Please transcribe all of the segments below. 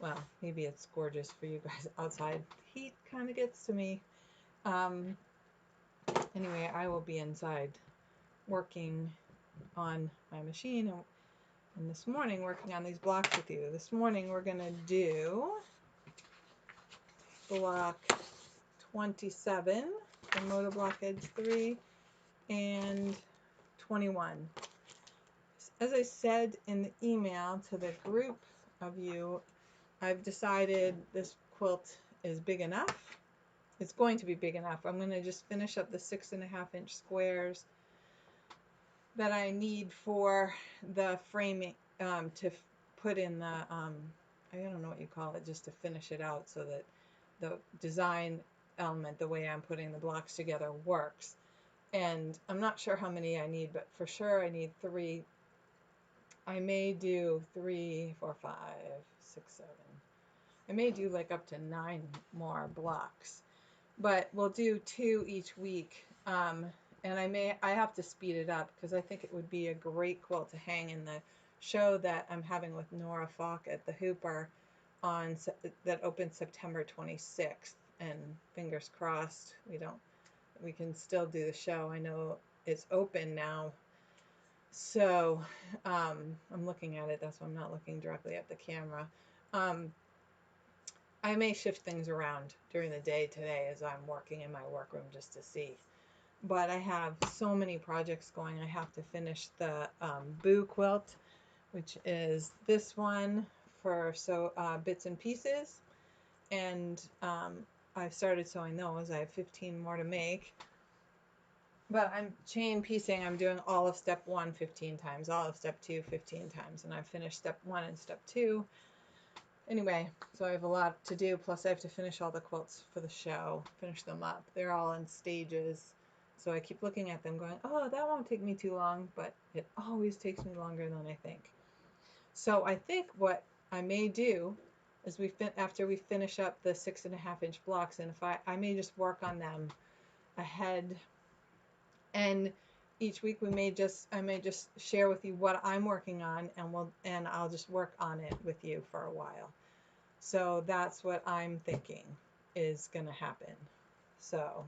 Well, maybe it's gorgeous for you guys outside. Heat kind of gets to me. Um, anyway, I will be inside working on my machine and this morning working on these blocks with you. This morning we're going to do block 27 from Moda Blockheads 3 and 21. As I said in the email to the group of you, I've decided this quilt is big enough. It's going to be big enough. I'm going to just finish up the 6.5-inch squares that I need for the framing to put in the, I don't know what you call it, just to finish it out so that the design element, the way I'm putting the blocks together, works. And I'm not sure how many I need, but for sure I need 3. I may do 3, 4, 5, 6, 7. I may do like up to 9 more blocks, but we'll do 2 each week. And I have to speed it up because I think it would be a great quilt to hang in the show that I'm having with Nora Falk at the Hooper that opens September 26th. And fingers crossed, we can still do the show. I know it's open now. So I'm looking at it. That's why I'm not looking directly at the camera. I may shift things around during the day today as I'm working in my workroom just to see. But I have so many projects going. I have to finish the Boo quilt, which is this one for bits and pieces. And I've started sewing those. I have 15 more to make. But I'm chain piecing. I'm doing all of step 1 15 times, all of step 2 15 times. And I've finished step 1 and step 2. Anyway, so I have a lot to do. Plus I have to finish all the quilts for the show, finish them up. They're all in stages. So I keep looking at them going, oh, that won't take me too long, but it always takes me longer than I think. So I think what I may do is after we finish up the 6.5-inch blocks, and if I may just work on them ahead, and each week I may just share with you what I'm working on, and I'll just work on it with you for a while. So that's what I'm thinking is going to happen. So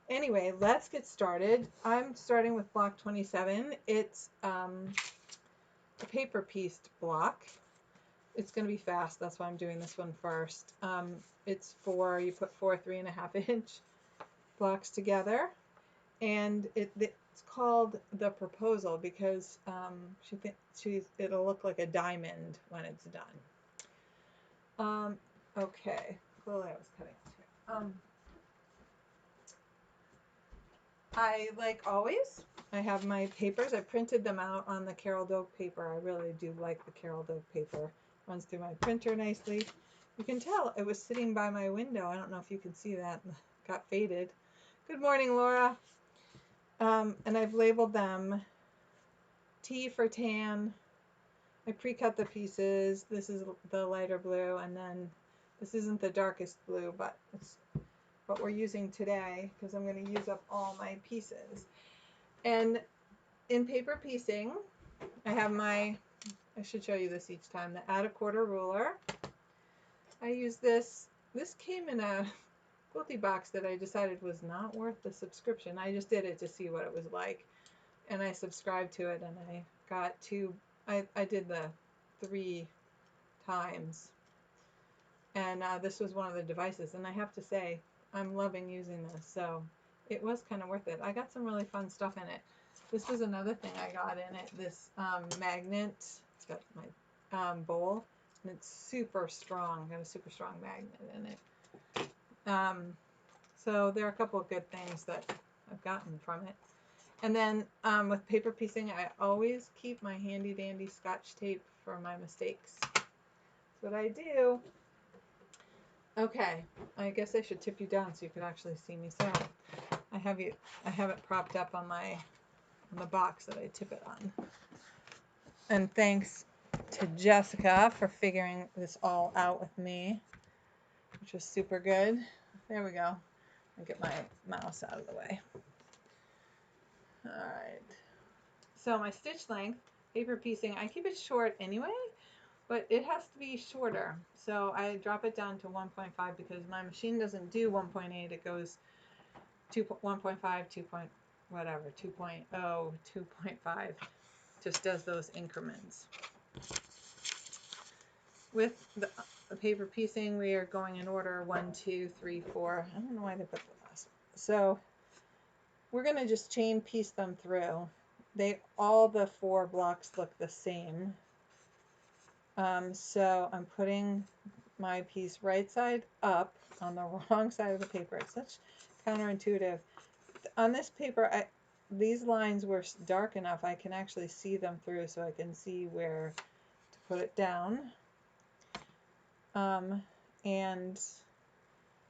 anyway, let's get started. I'm starting with block 27. It's a paper pieced block. It's going to be fast. That's why I'm doing this one first. It's you put 4 3.5-inch blocks together, and it's called the proposal because it'll look like a diamond when it's done. Okay, clearly I was cutting it. I, like always, I have my papers. I printed them out on the Carol Doak paper. I really do like the Carol Doak paper. Runs through my printer nicely. You can tell it was sitting by my window. I don't know if you can see that. Got faded. Good morning, Laura. And I've labeled them T for tan. I pre-cut the pieces. This is the lighter blue, and then this isn't the darkest blue, but it's what we're using today because I'm going to use up all my pieces. And in paper piecing, I should show you this each time, the add a quarter ruler. I use this. This came in a quilty box that I decided was not worth the subscription. I just did it to see what it was like. And I subscribed to it, and I got I did the 3 times. And this was one of the devices. And I have to say, I'm loving using this. So it was kind of worth it. I got some really fun stuff in it. This was another thing I got in it. This magnet. It's got my bowl. And it's super strong. Got a super strong magnet in it. So there are a couple of good things that I've gotten from it. And then with paper piecing, I always keep my handy dandy Scotch tape for my mistakes. That's what I do. Okay, I guess I should tip you down so you could actually see me sew. I have it propped up on the box that I tip it on. And thanks to Jessica for figuring this all out with me, which was super good. There we go. I'll get my mouse out of the way. All right. So my stitch length, paper piecing, I keep it short anyway, but it has to be shorter. So I drop it down to 1.5 because my machine doesn't do 1.8. It goes 1.5, 2. Whatever, 2.0, 2.5. Just does those increments. With the paper piecing, we are going in order 1, 2, 3, 4. I don't know why they put the last one. So we're going to just chain piece them through. All the 4 blocks look the same. So I'm putting my piece right side up on the wrong side of the paper. It's such counterintuitive. On this paper, these lines were dark enough I can actually see them through, so I can see where to put it down. And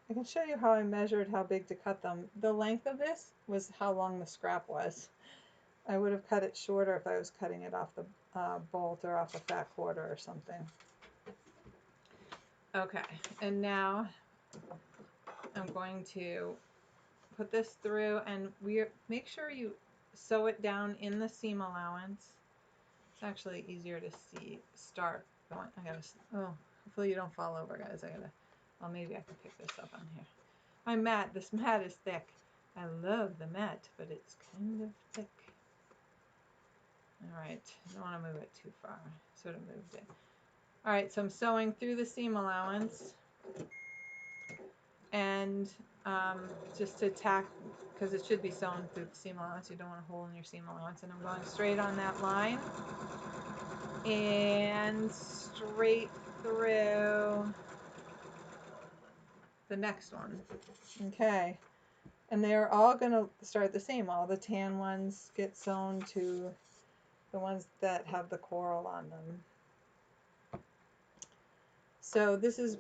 I can show you how I measured how big to cut them. The length of this was how long the scrap was. I would have cut it shorter if I was cutting it off the bolt or off a fat quarter or something. Okay, and now I'm going to put this through, and make sure you sew it down in the seam allowance. It's actually easier to start going. Hopefully you don't fall over, guys. Well, maybe I can pick this up on here. This mat is thick. I love the mat, but it's kind of thick. All right, I don't want to move it too far. Sort of moved it. All right, so I'm sewing through the seam allowance, and just to tack, because it should be sewn through the seam allowance. You don't want a hole in your seam allowance. And I'm going straight on that line and straight through the next one. Okay, and they're all going to start the same. All the tan ones get sewn to the ones that have the coral on them. So this is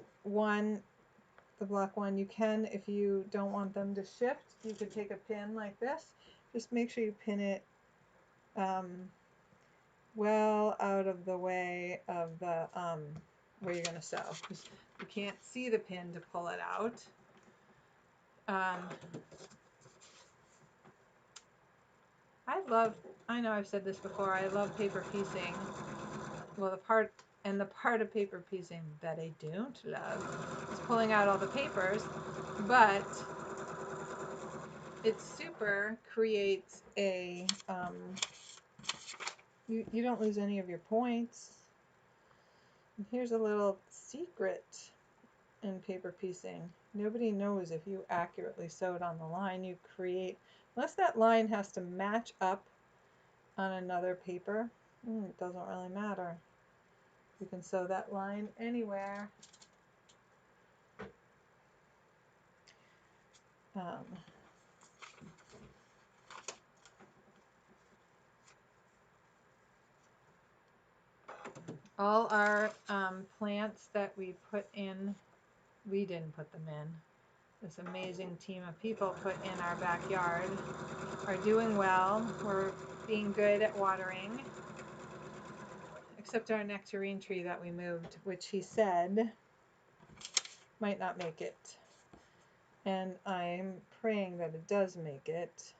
the black one. You can, if you don't want them to shift, you could take a pin like this. Just make sure you pin it well out of the way of the where you're going to sew. You can't see the pin to pull it out. I know I've said this before, I love paper piecing. Well, the part of paper piecing that I don't love is pulling out all the papers, but it super creates a, you don't lose any of your points. And here's a little secret in paper piecing. Nobody knows if you accurately sewed on the line you create, unless that line has to match up on another paper, it doesn't really matter. You can sew that line anywhere. All our plants that we put in, we didn't put them in. This amazing team of people put in our backyard are doing well. We're being good at watering. Except our nectarine tree that we moved, which he said might not make it. And I'm praying that it does make it.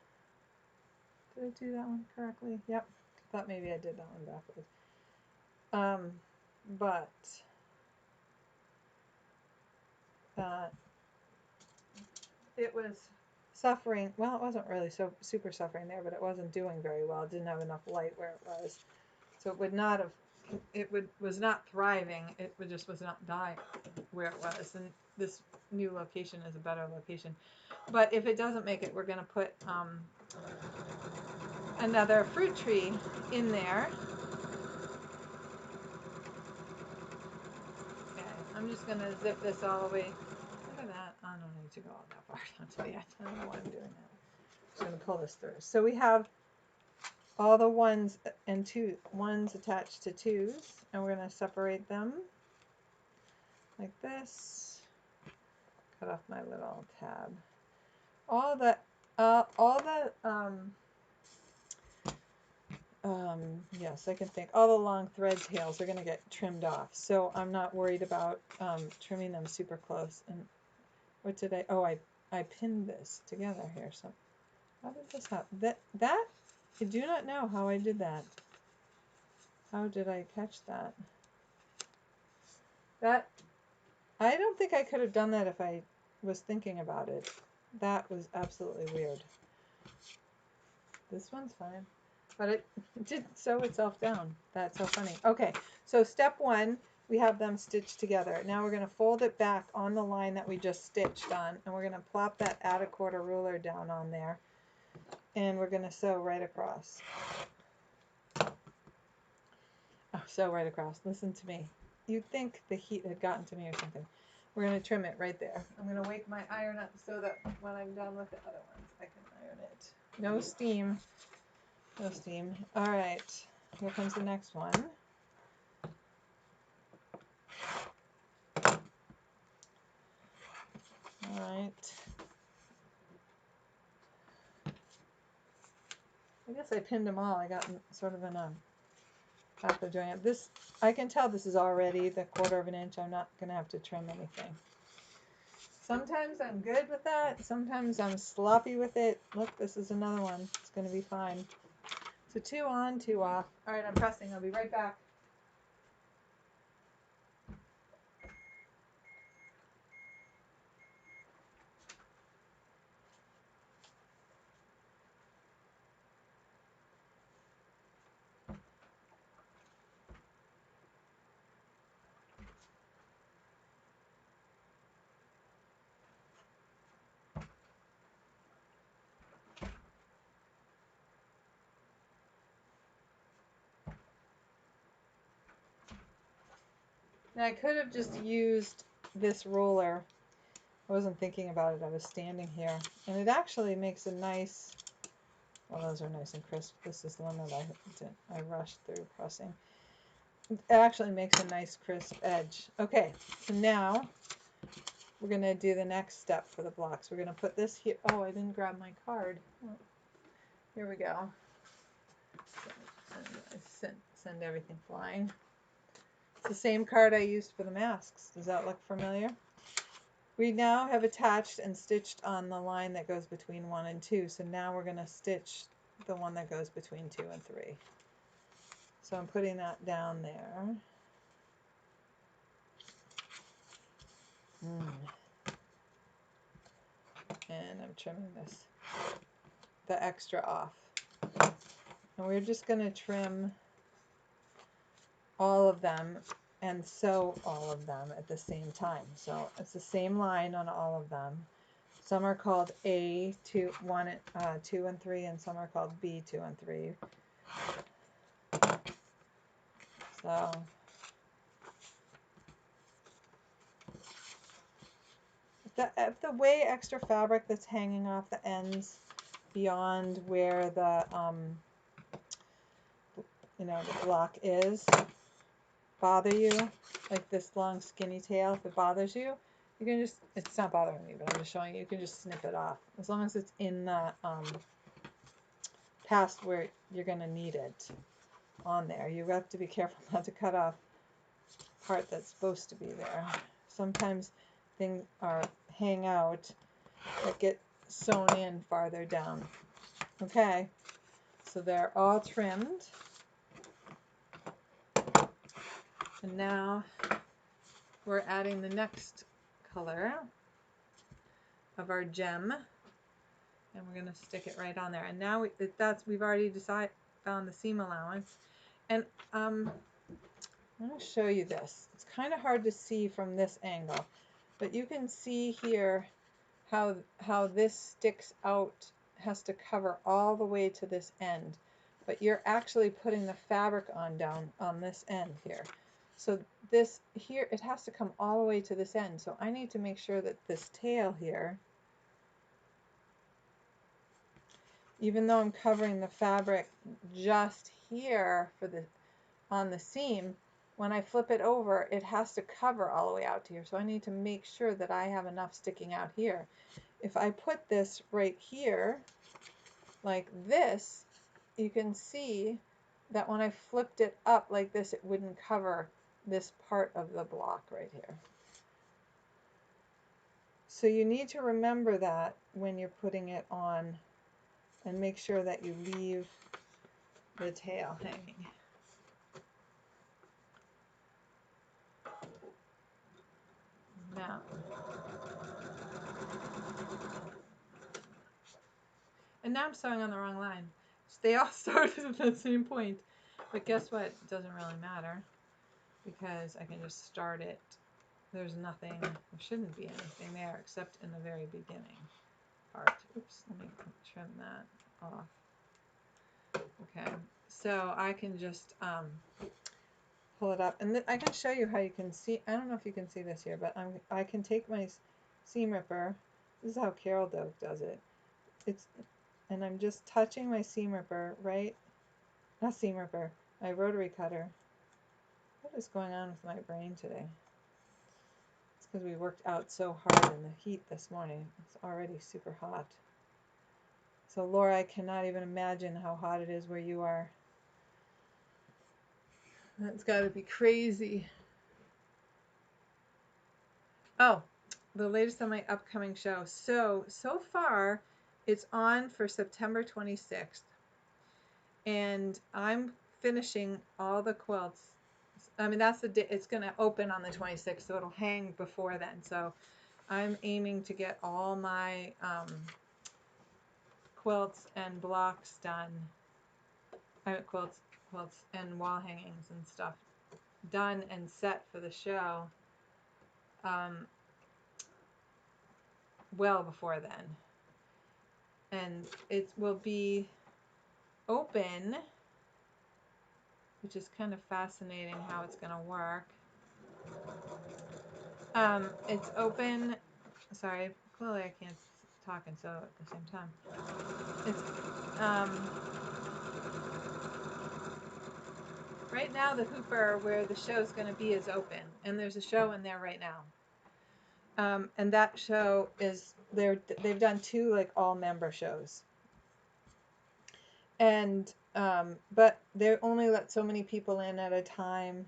Did I do that one correctly? Yep. Thought maybe I did that one backwards. But it was suffering. Well, it wasn't really so super suffering there, but it wasn't doing very well. It didn't have enough light where it was. So it would not have, was not thriving. It just was not dying where it was. And this new location is a better location. But if it doesn't make it, we're going to put another fruit tree in there. Okay, I'm just going to zip this all the way. Look at that. I don't need to go all that far down to yet. I don't know why I'm doing that. I'm just going to pull this through. So we have all the ones attached to twos, and we're going to separate them like this. Cut off my little tab. Yes, I can think. All the long thread tails are going to get trimmed off, so I'm not worried about trimming them super close. And what did I pinned this together here. So how did this happen? I do not know how I did that. How did I catch that? That, I don't think I could have done that if I was thinking about it. That was absolutely weird. This one's fine, but it did sew itself down. That's so funny. Okay, so step one, we have them stitched together. Now we're going to fold it back on the line that we just stitched on, and we're going to plop that add a quarter ruler down on there, and we're going to sew right across. Oh, sew right across. Listen to me. You'd think the heat had gotten to me or something. We're going to trim it right there. I'm going to wake my iron up so that when I'm done with the other ones, I can iron it. No steam. No steam. All right. Here comes the next one. All right. I guess I pinned them all. I got sort of in a path of doing it. This, I can tell this is already the 1/4 of an inch. I'm not going to have to trim anything. Sometimes I'm good with that. Sometimes I'm sloppy with it. Look, this is another one. It's going to be fine. So 2 on, 2 off. All right, I'm pressing. I'll be right back. Now I could have just used this ruler. I wasn't thinking about it. I was standing here. And it actually makes a nice, well, those are nice and crisp. This is the one that I rushed through pressing. It actually makes a nice crisp edge. Okay, so now we're going to do the next step for the blocks. We're going to put this here. Oh, I didn't grab my card. Here we go. Send everything flying. It's the same card I used for the masks. Does that look familiar? We now have attached and stitched on the line that goes between 1 and 2. So now we're going to stitch the one that goes between 2 and 3. So I'm putting that down there. And I'm trimming the extra off. And we're just going to trim all of them and sew all of them at the same time. So it's the same line on all of them. Some are called A, 2, 1, 2 and 3, and some are called B, 2 and 3. So if the way extra fabric that's hanging off the ends beyond where the the block is bother you, like this long skinny tail, if it bothers you, you can just, it's not bothering me, but I'm just showing you, you can just snip it off as long as it's in the past where you're going to need it on there. You have to be careful not to cut off part that's supposed to be there. Sometimes things hang out that get sewn in farther down. Okay, so they're all trimmed. And now we're adding the next color of our gem, and we're going to stick it right on there. And now we've already found the seam allowance. And I'm going to show you this. It's kind of hard to see from this angle, but you can see here how this sticks out, has to cover all the way to this end, but you're actually putting the fabric on down on this end here. So this here, it has to come all the way to this end. So I need to make sure that this tail here, even though I'm covering the fabric just here for on the seam, when I flip it over, it has to cover all the way out to here. So I need to make sure that I have enough sticking out here. If I put this right here, like this, you can see that when I flipped it up like this, it wouldn't cover this part of the block right here. So you need to remember that when you're putting it on, and make sure that you leave the tail hanging. Yeah. And now I'm sewing on the wrong line. They all started at the same point. But guess what? It doesn't really matter because I can just start it. There's nothing, there shouldn't be anything there except in the very beginning part. Oops, let me trim that off. Okay, so I can just pull it up, and I can show you how you can see. I don't know if you can see this here, but I can take my seam ripper. This is how Carol Doak does it. And I'm just touching my seam ripper, right? Not seam ripper, my rotary cutter. What is going on with my brain today? It's because we worked out so hard in the heat this morning. It's already super hot. So Laura, I cannot even imagine how hot it is where you are. That's got to be crazy. Oh, the latest on my upcoming show. So far, it's on for September 26th. And I'm finishing all the quilts. I mean, that's the day. It's going to open on the 26th, so it'll hang before then. So I'm aiming to get all my quilts and blocks done. Quilts and wall hangings and stuff done and set for the show well before then. And it will be open, which is kind of fascinating how it's going to work. It's open, sorry, clearly I can't talk and sew at the same time. It's right now the Hooper where the show's going to be is open, and there's a show in there right now. And that show is they've done 2 like all member shows, and but they only let so many people in at a time,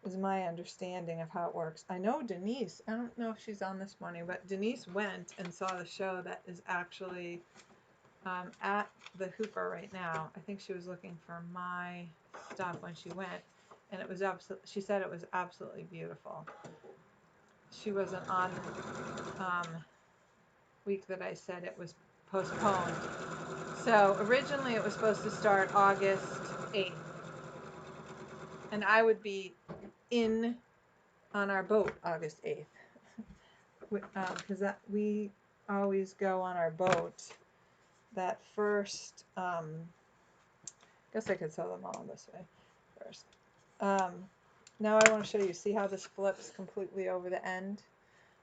is my understanding of how it works. I know Denise, I don't know if she's on this morning, but Denise went and saw the show that is actually at the Hooper right now. I think she was looking for my stuff when she went, and it was she said it was absolutely beautiful. She wasn't on week that I said it was postponed. So originally it was supposed to start August 8th, and I would be on our boat August 8th, because we always go on our boat that first, guess I could sew them all this way first. Now I want to show you, see how this flips completely over the end?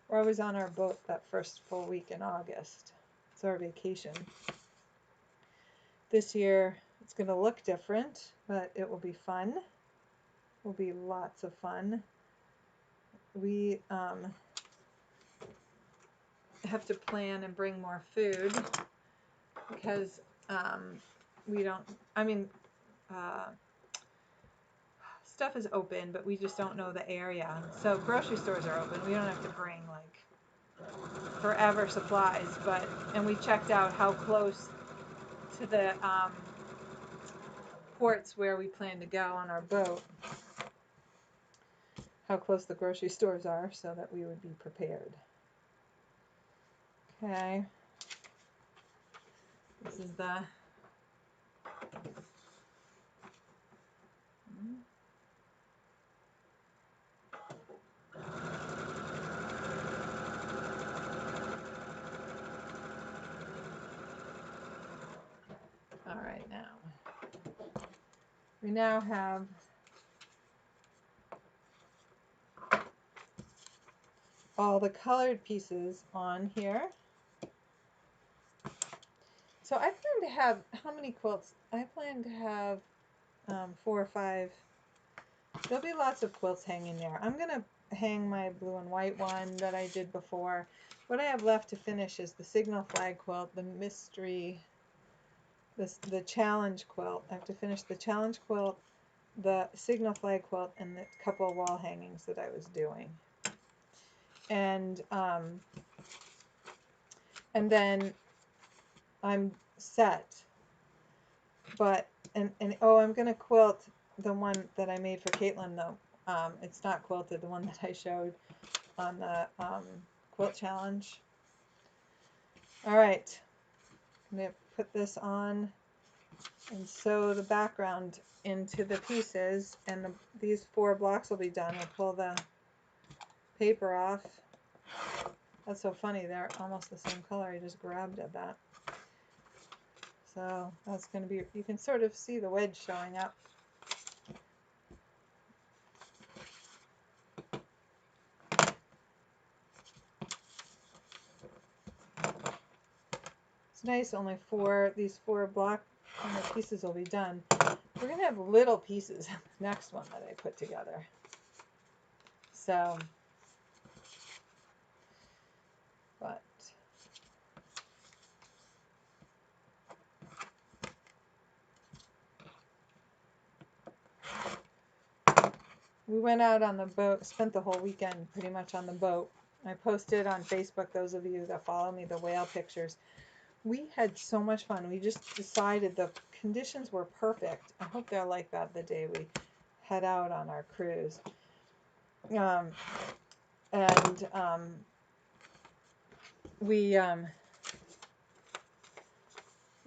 We're always on our boat that first full week in August. It's our vacation. This year it's going to look different, but it will be fun. It will be lots of fun. We have to plan and bring more food because we don't, I mean, stuff is open, but we just don't know the area. So grocery stores are open. We don't have to bring like forever supplies, and we checked out how close to the ports where we plan to go on our boat, how close the grocery stores are so that we would be prepared. Okay. This is the all right, now we now have all the colored pieces on here. So I plan to have, how many quilts? I plan to have 4 or 5. There'll be lots of quilts hanging there. I'm going to hang my blue and white one that I did before. What I have left to finish is the signal flag quilt, the mystery, the challenge quilt. I have to finish the challenge quilt, the signal flag quilt, and the couple of wall hangings that I was doing. And then I'm set. But, and oh, I'm going to quilt the one that I made for Caitlin, though. It's not quilted, the one that I showed on the quilt challenge. All right, I'm going to put this on and sew the background into the pieces, and these 4 blocks will be done. We'll pull the paper off. That's so funny, they're almost the same color. I just grabbed at that. So that's going to be, you can sort of see the wedge showing up. It's nice, only these 4 block pieces will be done. We're going to have little pieces in the next one that I put together. So, but we went out on the boat, spent the whole weekend pretty much on the boat. I posted on Facebook, those of you that follow me, the whale pictures. We had so much fun. We just decided the conditions were perfect. I hope they're like that the day we head out on our cruise. We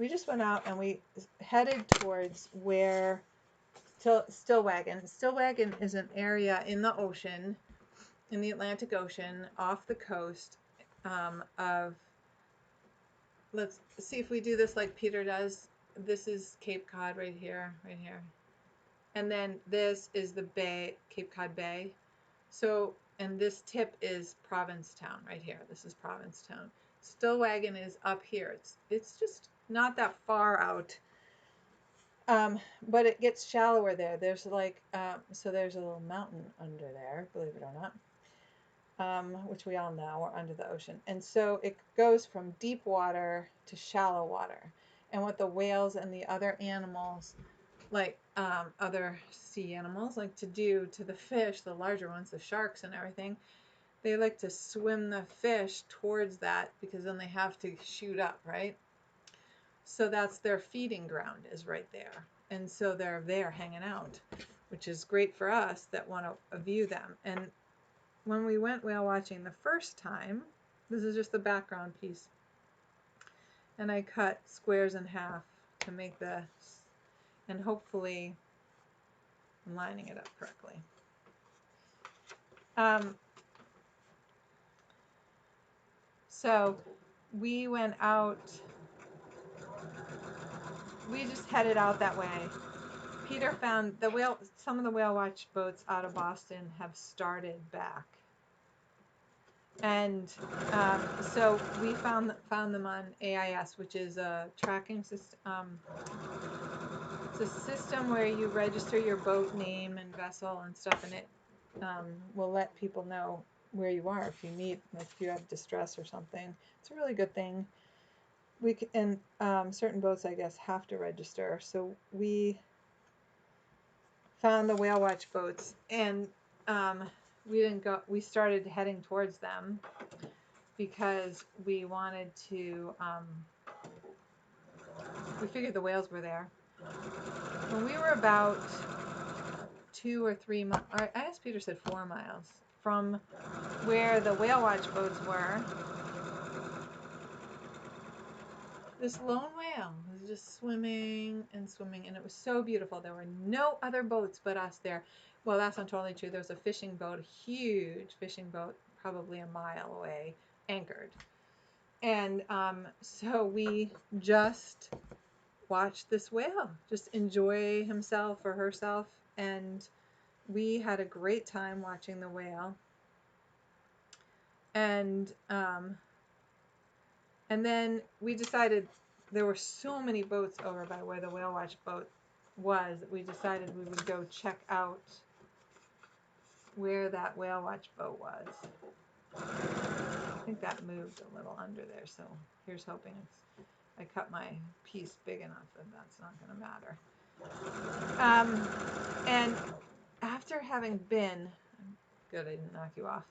just went out and we headed towards where Stillwagon. Stillwagon is an area in the ocean, in the Atlantic Ocean, off the coast of, let's see if we do this like Peter does. This is Cape Cod right here, right here. And then this is the bay, Cape Cod Bay. So, and this tip is Provincetown right here. This is Provincetown. Stillwagon is up here. It's just not that far out. But it gets shallower there. There's like, so there's a little mountain under there, believe it or not, which we all know, we're under the ocean. And so it goes from deep water to shallow water. And what the whales and the other animals, like other sea animals, like to do to the fish, the larger ones, the sharks and everything, they like to swim the fish towards that because then they have to shoot up, right? So that's their feeding ground, is right there. And so they're there hanging out, which is great for us that want to view them. And when we went whale watching the first time, this is just the background piece. And I cut squares in half to make this, and hopefully I'm lining it up correctly. So we went out, we just headed out that way. Peter found some of the whale watch boats out of Boston have started back. And so we found them on AIS, which is a tracking system. It's a system where you register your boat name and vessel and stuff, and it will let people know where you are if you need, like if you have distress or something. It's a really good thing. And certain boats, I guess, have to register. So we found the whale watch boats, and we didn't go. We started heading towards them because we wanted to. We figured the whales were there. When we were about 2 or 3 miles, I asked Peter, said 4 miles from where the whale watch boats were. This lone whale was just swimming and swimming, and it was so beautiful. There were no other boats but us there. Well, that's not totally true. There was a fishing boat, a huge fishing boat, probably a mile away, anchored. And so we just watched this whale just enjoy himself or herself, and we had a great time watching the whale. And then we decided, there were so many boats over by where the whale watch boat was, that we decided we would go check out where that whale watch boat was. I think that moved a little under there, so here's hoping I cut my piece big enough that that's not going to matter. And after having been, good, I didn't knock you off.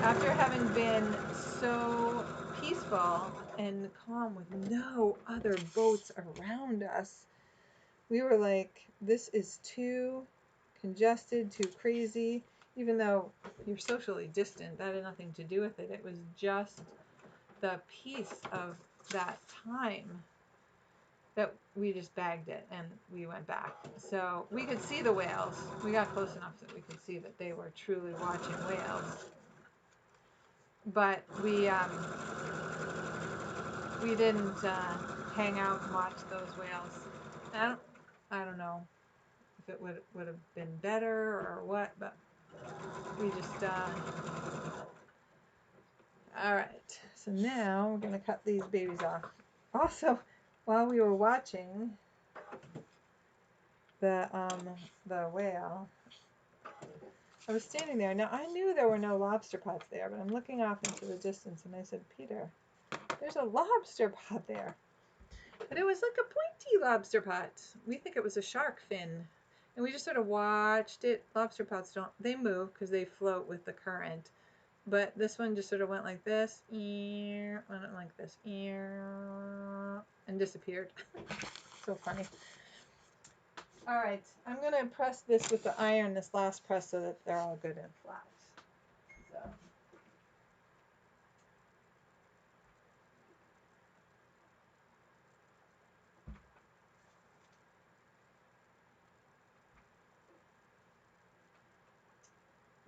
After having been so peaceful and calm with no other boats around us, we were like, this is too congested, too crazy. even though you're socially distant, that had nothing to do with it. It was just the piece of that time that we just bagged it and we went back. So we could see the whales. We got close enough that we could see that they were truly watching whales. But we didn't hang out and watch those whales. I don't know if it would have been better or what, but we just all right. So now we're gonna cut these babies off. Also, while we were watching the whale, I was standing there. Now I knew there were no lobster pots there, but I'm looking off into the distance, and I said, Peter, there's a lobster pot there. But it was like a pointy lobster pot. We think it was a shark fin. And we just sort of watched it. Lobster pots they move because they float with the current. But this one just sort of went like this, went like this, and disappeared. So funny. All right, I'm going to press this with the iron, this last press, so that they're all good and flat. So.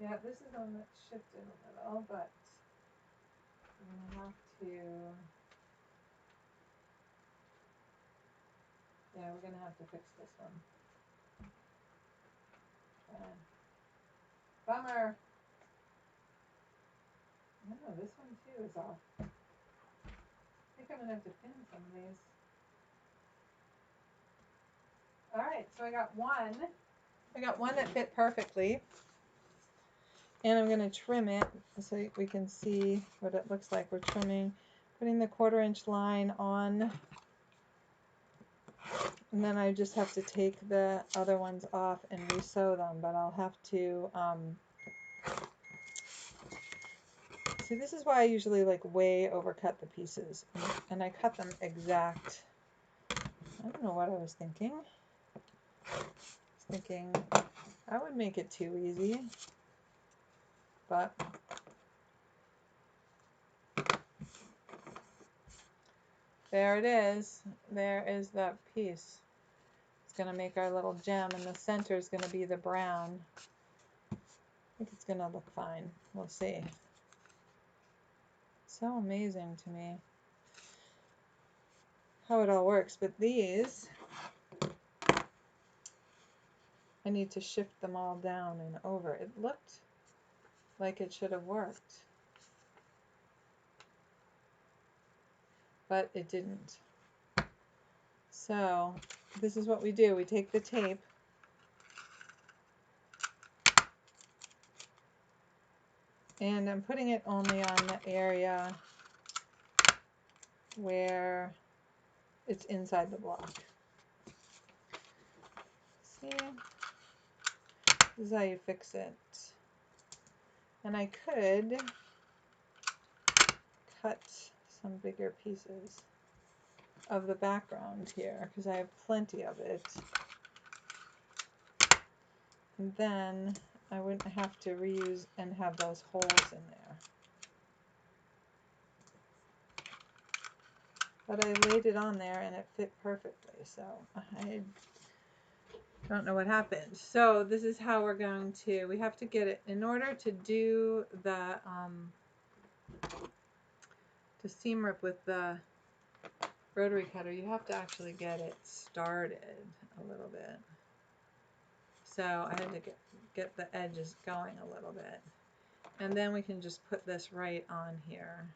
Yeah, this is one that shifted a little, but I'm going to have to, yeah, we're going to have to fix this one. Okay. Bummer. No, this one too is off. I think I'm going to have to pin some of these. All right, so I got one. I got one that fit perfectly. And I'm going to trim it so we can see what it looks like. We're trimming, putting the 1/4 inch line on. And then I just have to take the other ones off and resew them. But I'll have to, see, this is why I usually like way overcut the pieces. And I cut them exact. I don't know what I was thinking. I was thinking I would make it too easy. But there it is. There is that piece. It's going to make our little gem, and the center is going to be the brown. I think it's going to look fine. We'll see. So amazing to me how it all works. But these, I need to shift them all down and over. It looked like it should have worked, but it didn't. So this is what we do. We take the tape, and I'm putting it only on the area where it's inside the block. See? This is how you fix it. And I could cut some bigger pieces of the background here because I have plenty of it. And then I wouldn't have to reuse and have those holes in there. But I laid it on there and it fit perfectly, so I don't know what happened. So this is how we're going to, we have to get it, in order to do the, to seam rip with the rotary cutter, you have to actually get it started a little bit. So I had to get the edges going a little bit. And then we can just put this right on here.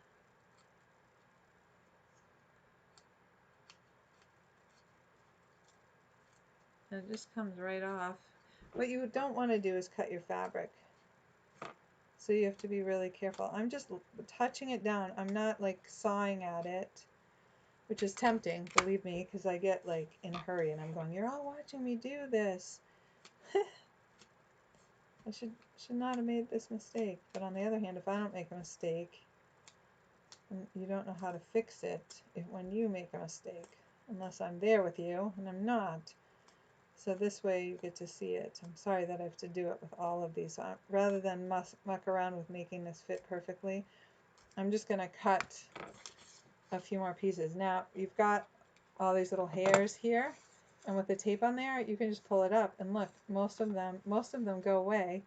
And it just comes right off. What you don't want to do is cut your fabric. So you have to be really careful. I'm just touching it down. I'm not like sawing at it, which is tempting, believe me, because I get like in a hurry and I'm going, you're all watching me do this. I should not have made this mistake. But on the other hand, if I don't make a mistake, and you don't know how to fix it when you make a mistake, unless I'm there with you, and I'm not. So this way you get to see it. I'm sorry that I have to do it with all of these. Rather than muck around with making this fit perfectly, I'm just going to cut a few more pieces. Now you've got all these little hairs here, and with the tape on there, you can just pull it up and look, most of them go away.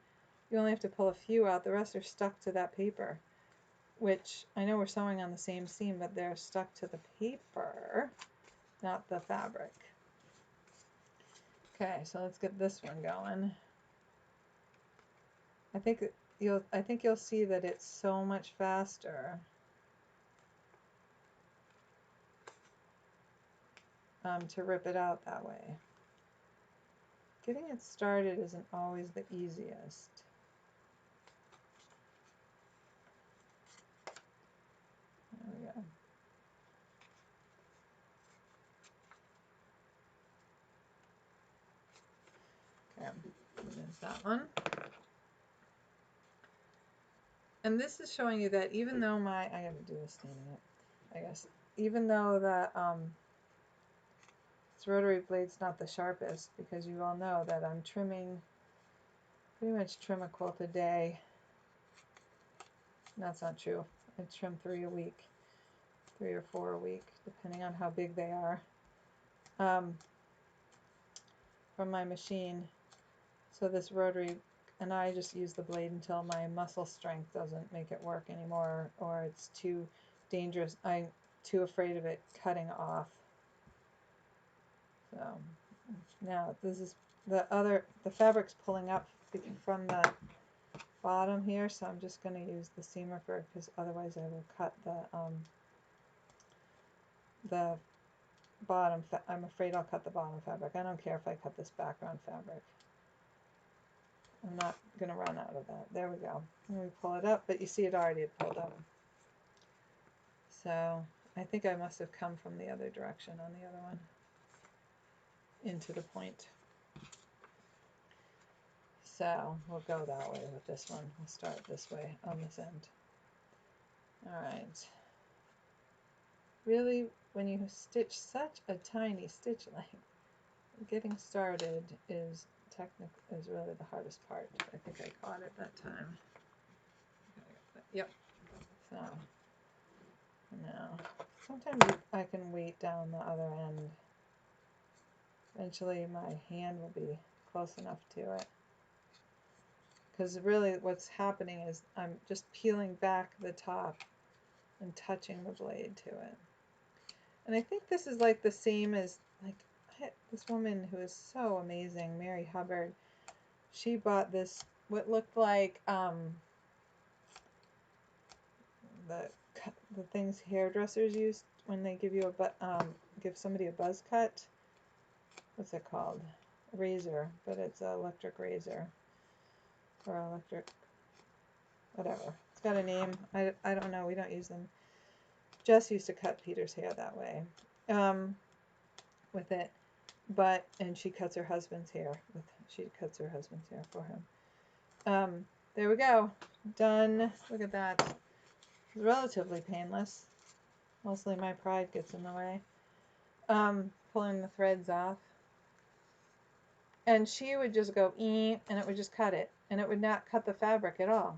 You only have to pull a few out. The rest are stuck to that paper, which I know we're sewing on the same seam, but they're stuck to the paper, not the fabric. Okay, so let's get this one going. I think you'll see that it's so much faster to rip it out that way. Getting it started isn't always the easiest. There we go. Okay, there's that one. And this is showing you that even though I gotta do this standing up, I guess. Even though the this rotary blade's not the sharpest, because you all know that I'm trimming, pretty much trim a quilt a day. That's not true. I trim 3 a week, 3 or 4 a week, depending on how big they are, from my machine. So this rotary, and I just use the blade until my muscle strength doesn't make it work anymore, or it's too dangerous. I'm too afraid of it cutting off. So now this is the fabric's pulling up from the bottom here, so I'm just going to use the seam ripper, because otherwise I will cut the bottom. I'm afraid I'll cut the bottom fabric. I don't care if I cut this background fabric. I'm not going to run out of that. There we go. Let me pull it up, but you see it already had pulled up. So I think I must have come from the other direction on the other one into the point. So we'll go that way with this one. We'll start this way on this end. All right. Really, when you stitch such a tiny stitch length, getting started is really the hardest part. I think I caught it that time. Yep. So now, sometimes I can weight down the other end. Eventually my hand will be close enough to it. Because really what's happening is I'm just peeling back the top and touching the blade to it. And I think this is like the same as, like, this woman who is so amazing, Mary Hubbard. She bought this, what looked like the things hairdressers use when they give you give somebody a buzz cut. What's it called? A razor, but it's an electric razor, or electric, whatever. It's got a name. I don't know. We don't use them. Jess used to cut Peter's hair that way, with it. And she cuts her husband's hair for him. There we go. Done. Look at that. It's relatively painless. Mostly my pride gets in the way. Pulling the threads off. And she would just go, and it would just cut it. And it would not cut the fabric at all.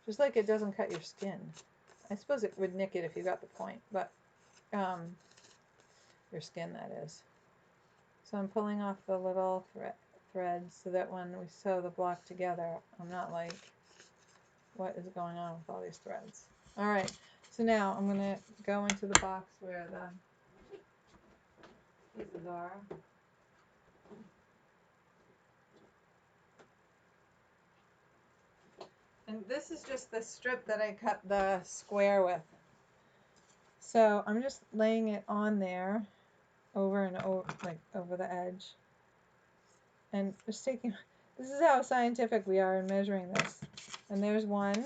Just like it doesn't cut your skin. I suppose it would nick it if you got the point, but your skin, that is. So I'm pulling off the little threads so that when we sew the block together, I'm not like, what is going on with all these threads? All right, so now I'm going to go into the box where the pieces are. And this is just the strip that I cut the square with. So I'm just laying it on there over and over, like over the edge. And just taking, this is how scientific we are in measuring this. And there's one.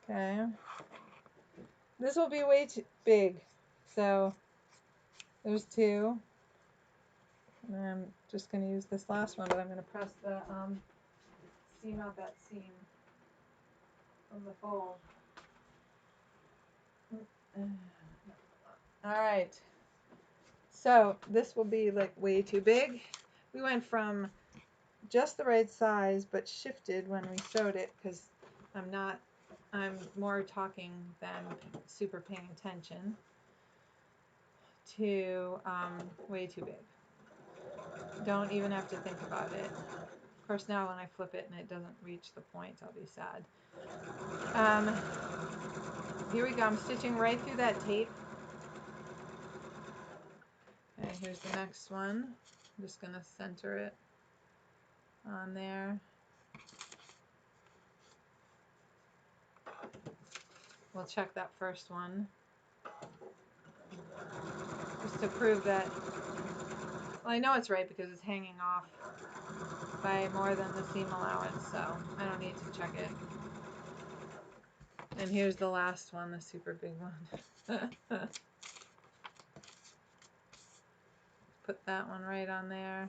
Okay. This will be way too big. So there's 2. And I'm just going to use this last one, but I'm going to press the seam out that seam from the fold. All right. So this will be like way too big. We went from just the right size, but shifted when we sewed it because I'm more talking than super paying attention, to way too big. Don't even have to think about it. Of course, now when I flip it and it doesn't reach the point, I'll be sad. Here we go. I'm stitching right through that tape. Okay, here's the next one. I'm just going to center it on there. We'll check that first one just to prove that, well, I know it's right because it's hanging off by more than the seam allowance, so I don't need to check it. And here's the last one, the super big one. Put that one right on there.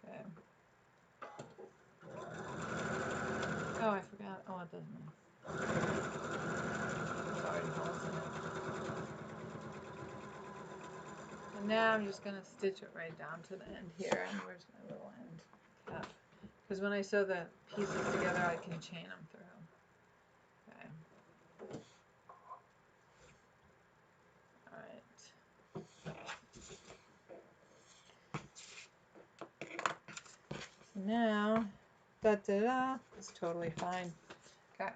Okay. Oh, I forgot. Oh, it doesn't matter. There's already holes in it. And now I'm just going to stitch it right down to the end here. And where's my little end cap? Because when I sew the pieces together, I can chain them through. Okay. All right. So now, da-da-da, it's totally fine. Okay.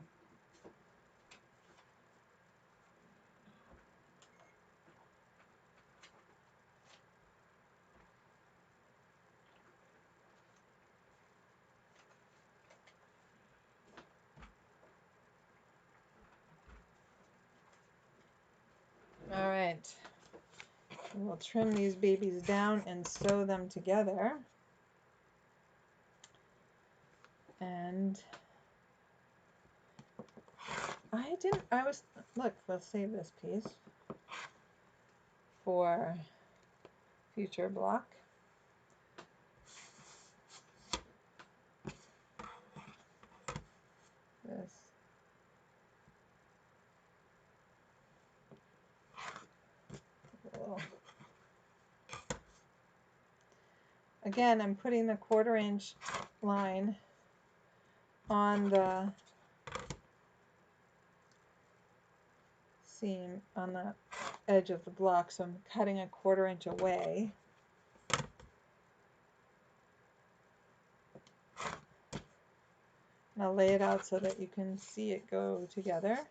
All right. We'll trim these babies down and sew them together. And look, we'll save this piece for future block. This. Little. Again, I'm putting the 1/4 inch line on the seam on the edge of the block, so I'm cutting a 1/4 inch away. And I'll lay it out so that you can see it go together.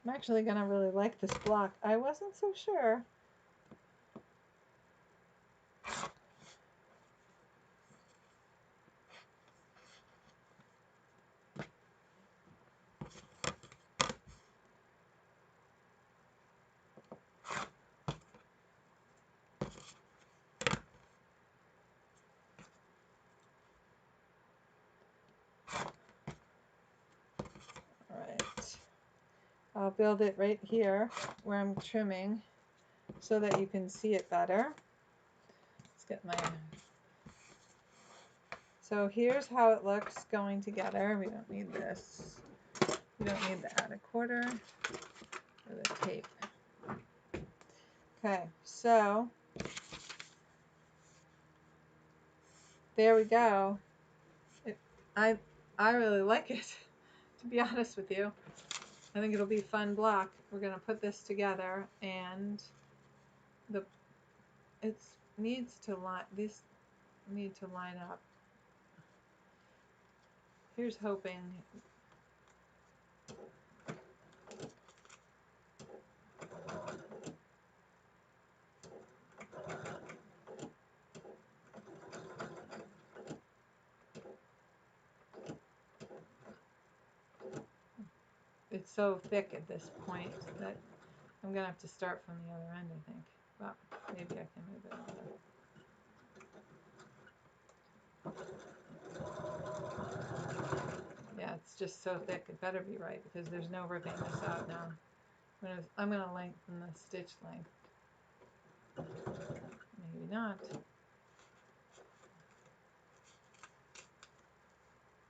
I'm actually going to really like this block. I wasn't so sure. All right. I'll build it right here where I'm trimming so that you can see it better. Let's get my... So here's how it looks going together. We don't need this. We don't need the add a 1/4 or the tape. Okay, so there we go. I really like it, to be honest with you. I think it'll be a fun block. We're gonna put this together, and these need to line up. Here's hoping. It's so thick at this point that I'm gonna have to start from the other end, I think. Well, maybe I can move it over. Yeah, it's just so thick. It better be right because there's no ripping this out now. I'm gonna lengthen the stitch length. Maybe not.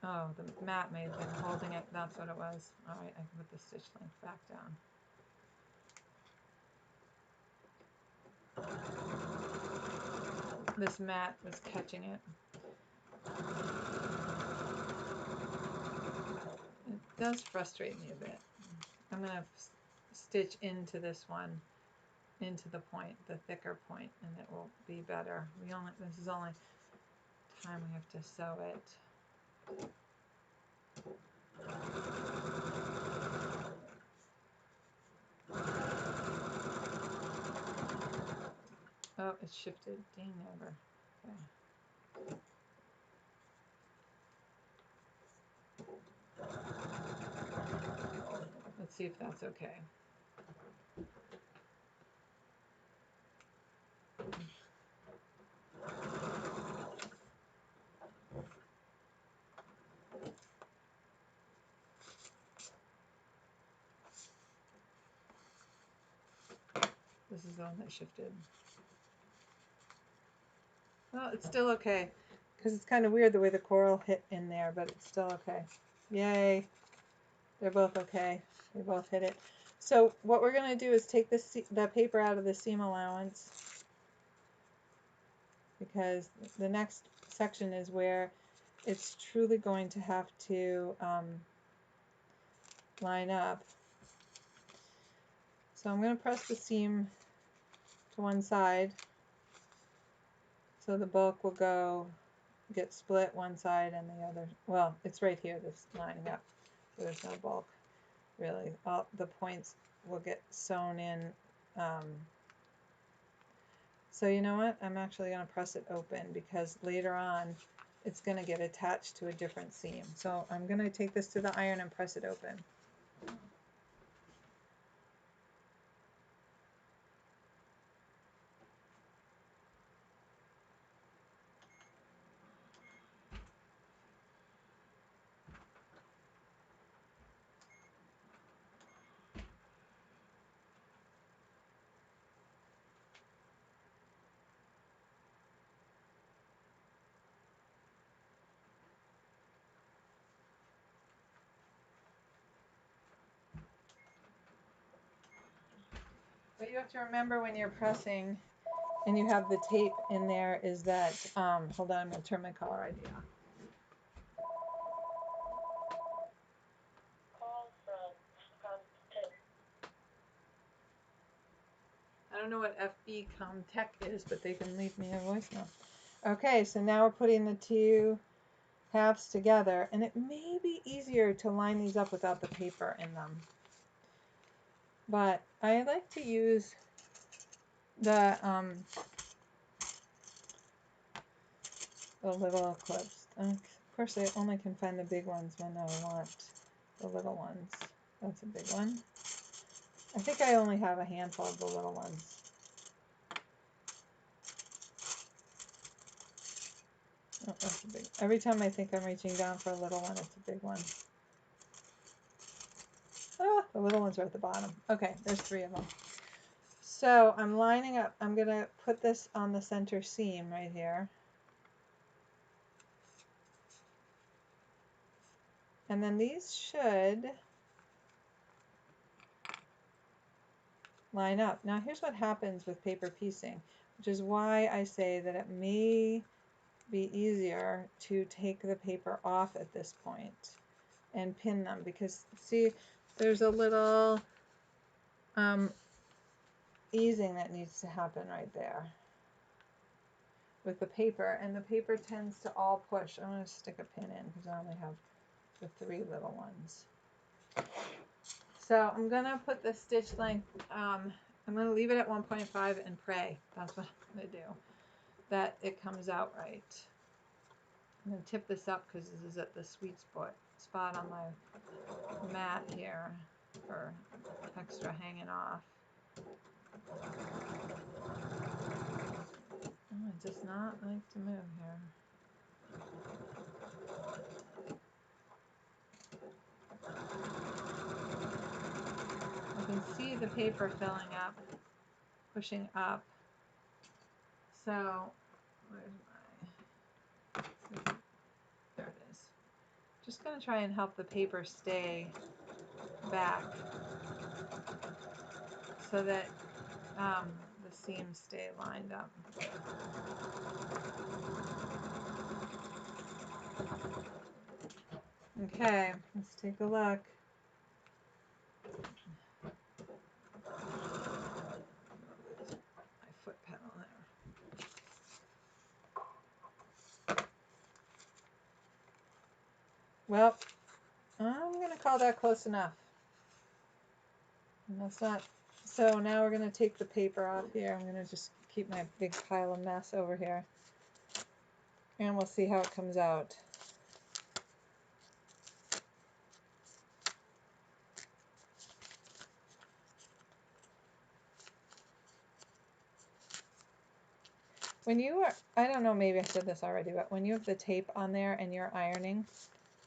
Oh, the mat may have been holding it. That's what it was. All right, I can put the stitch length back down. This mat was catching it. It does frustrate me a bit. I'm going to stitch into this one, into the point, the thicker point, and it will be better. This is only time we have to sew it. Oh, it shifted. Dang never. Okay. Let's see if that's okay. This is the one that shifted. Well, it's still okay because it's kind of weird the way the coral hit in there, but it's still okay. Yay. They're both okay. They both hit it. So what we're going to do is take the paper out of the seam allowance, because the next section is where it's truly going to have to line up. So I'm going to press the seam to one side so the bulk will get split one side and the other. Well, it's right here, this lining up. So there's no bulk really. All the points will get sewn in. So you know what? I'm actually going to press it open because later on it's going to get attached to a different seam. So I'm going to take this to the iron and press it open. What you have to remember when you're pressing and you have the tape in there is that, hold on, I'm going to turn my caller ID on. I don't know what FB Comtech is, but they can leave me a voicemail. Okay, so now we're putting the two halves together, and it may be easier to line these up without the paper in them. But I like to use the little clips. Of course, I only can find the big ones when I want the little ones. That's a big one. I think I only have a handful of the little ones. Oh, that's a big. Every time I think I'm reaching down for a little one, it's a big one. Ah, the little ones are at the bottom. Okay, there's 3 of them. So I'm lining up. I'm going to put this on the center seam right here. And then these should line up. Now here's what happens with paper piecing, which is why I say that it may be easier to take the paper off at this point and pin them, because see, there's a little easing that needs to happen right there with the paper, and the paper tends to all push. I'm going to stick a pin in because I only have the 3 little ones. So I'm gonna put the stitch length, I'm gonna leave it at 1.5 and pray. That's what I'm gonna do, that it comes out right. I'm gonna tip this up because this is at the sweet spot on my mat here for extra hanging off. Oh, it does not like to move here. I can see the paper filling up, pushing up. So, where's my, there it is. Just going to try and help the paper stay back so that the seams stay lined up. Okay, let's take a look. My foot pedal there. Well, I'm going to call that close enough. And that's not, so now we're going to take the paper off here. I'm going to just keep my big pile of mess over here. And we'll see how it comes out. When you are, I don't know, maybe I said this already, but when you have the tape on there and you're ironing,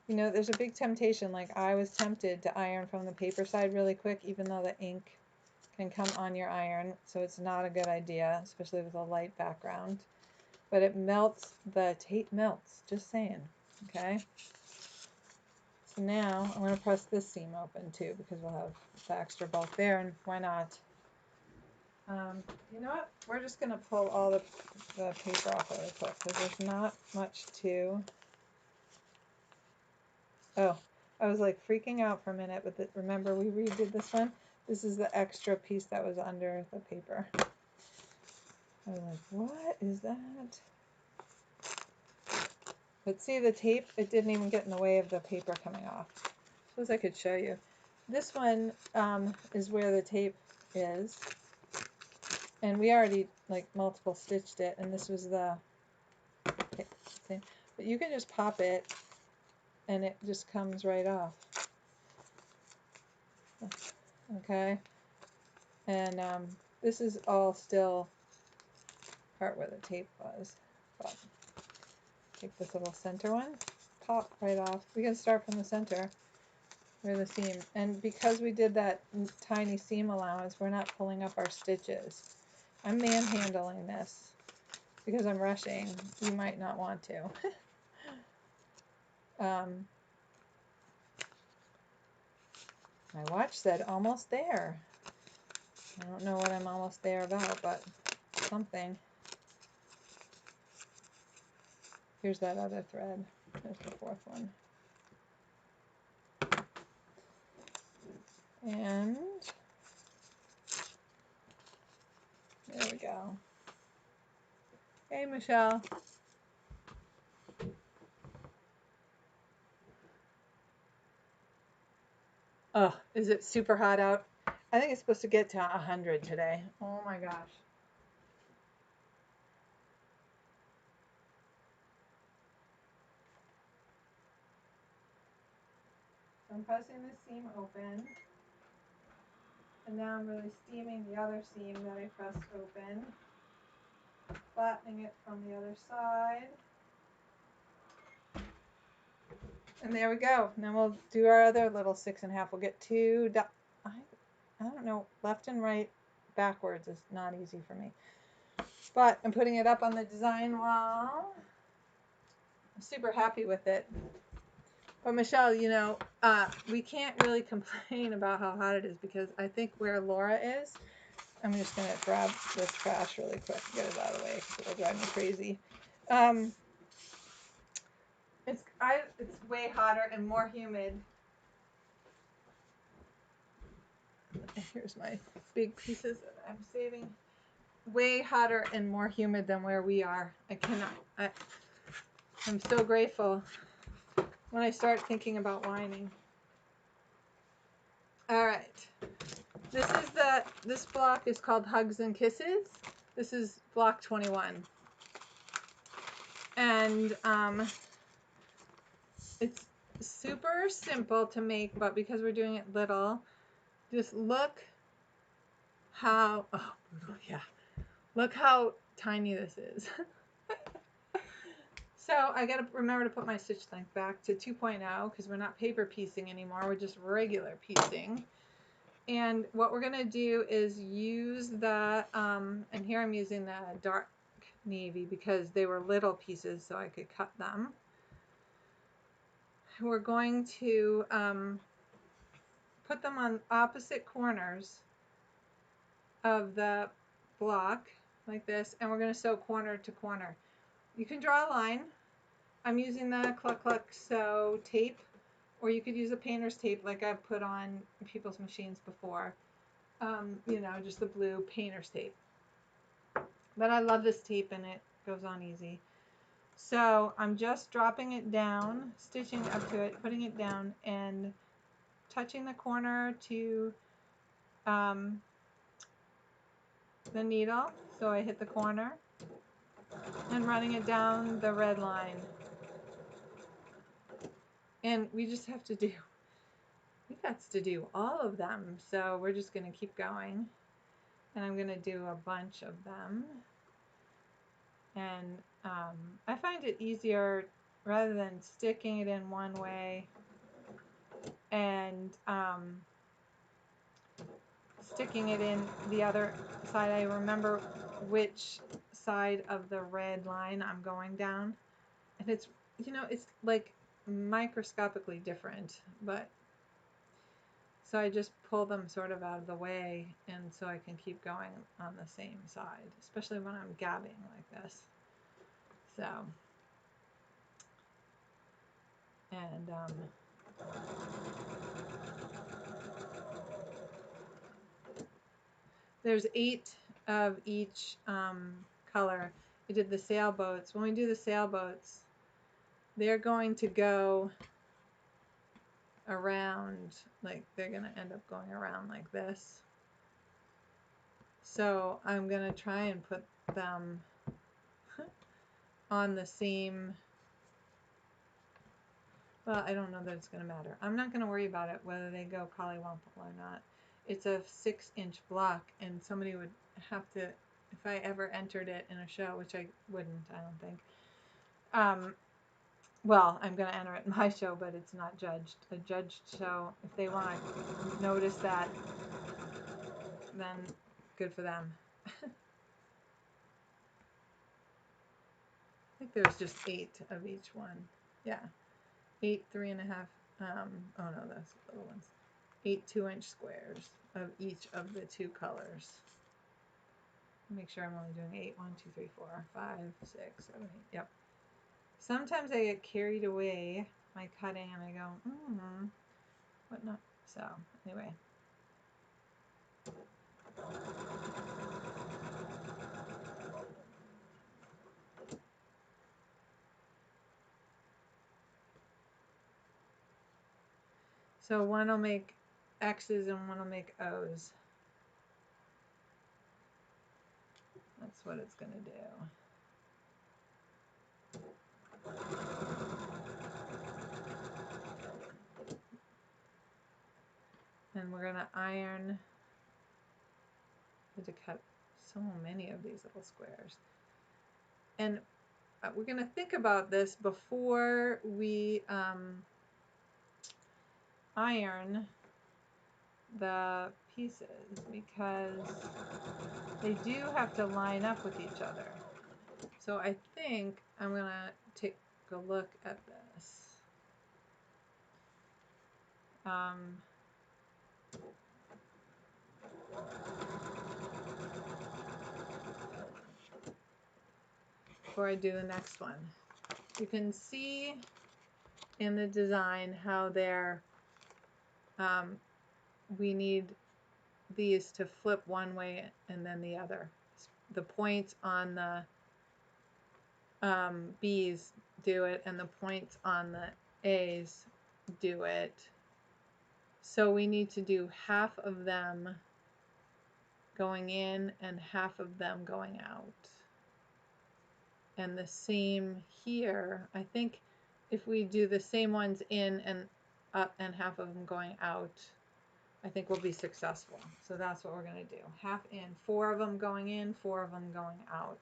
you know, there's a big temptation. Like I was tempted to iron from the paper side really quick, even though the ink can come on your iron. So it's not a good idea, especially with a light background. But it melts, the tape melts, just saying, okay? So now I'm going to press this seam open too, because we'll have the extra bulk there, and why not? You know what? We're just going to pull all the paper off really quick because there's not much to... Oh, I was like freaking out for a minute, but remember we redid this one? This is the extra piece that was under the paper. I was like, what is that? But see the tape? It didn't even get in the way of the paper coming off. Suppose I could show you. This one is where the tape is. And we already like multiple stitched it, and this was the same. But you can just pop it and it just comes right off. Okay. And this is all still part where the tape was. But take this little center one, pop right off. We can start from the center where the seam. And because we did that tiny seam allowance, we're not pulling up our stitches. I'm manhandling this because I'm rushing. You might not want to. My watch said almost there. I don't know what I'm almost there about, but something. Here's that other thread. There's the 4th one. And there we go. Hey, Michelle. Oh, is it super hot out? I think it's supposed to get to 100 today. Oh my gosh. So I'm pressing the seam open. And now I'm really steaming the other seam that I pressed open. Flattening it from the other side. And there we go. And then we'll do our other little 6.5. We'll get 2 I don't know, left and right backwards is not easy for me. But I'm putting it up on the design wall. I'm super happy with it. But Michelle, you know, we can't really complain about how hot it is because I think where Laura is, I'm just going to grab this trash really quick and get it out of the way because it'll drive me crazy. It's way hotter and more humid. Here's my big pieces that I'm saving. Way hotter and more humid than where we are. I'm so grateful when I start thinking about whining. All right. This block is called Hugs and Kisses. This is block 21. And it's super simple to make, but because we're doing it little, just look how, oh, yeah. Look how tiny this is. So I got to remember to put my stitch length back to 2.0 because we're not paper piecing anymore. We're just regular piecing. And what we're going to do is use the, and here I'm using the dark navy because they were little pieces so I could cut them. We're going to put them on opposite corners of the block like this, and we're going to sew corner to corner. You can draw a line. I'm using the Cluck Cluck Sew tape, or you could use a painter's tape like I've put on people's machines before. You know, just the blue painter's tape. But I love this tape and it goes on easy. So I'm just dropping it down, stitching up to it, putting it down, and touching the corner to the needle. So I hit the corner and running it down the red line. And we just have to do, we got to do all of them. So we're just going to keep going. And I'm going to do a bunch of them. And I find it easier rather than sticking it in one way and sticking it in the other side. I remember which side of the red line I'm going down. And it's, you know, it's like microscopically different, but so I just pull them sort of out of the way and so I can keep going on the same side, especially when I'm gabbing like this. So, and there's 8 of each color. I did the sailboats. When we do the sailboats, they're going to go around, like they're going to end up going around like this. So I'm going to try and put them on the same, well, I don't know that it's going to matter. I'm not going to worry about it whether they go collywomple or not. It's a 6-inch block and somebody would have to, if I ever entered it in a show, which I wouldn't, I don't think. Well, I'm going to enter it in my show, but it's not a judged show. If they want to notice that, then good for them. I think there's just 8 of each one. Yeah, 8 3.5. Oh no, that's the little ones. 8 2-inch squares of each of the 2 colors. Make sure I'm only doing 8. 1, 2, 3, 4, 5, 6, 7, 8. Yep. Sometimes I get carried away my cutting and I go, what not? So anyway. So one will make X's and one will make O's. That's what it's going to do. And we're going to iron. I had to cut so many of these little squares. And we're going to think about this before we iron the pieces because they do have to line up with each other. So I think I'm going to take a look at this. Before I do the next one. You can see in the design how they're, we need these to flip one way and then the other. The points on the B's do it and the points on the A's do it. So we need to do half of them going in and half of them going out. And the same here. I think if we do the same ones in and up and half of them going out, I think we'll be successful. So that's what we're going to do. Half in, 4 of them going in, 4 of them going out.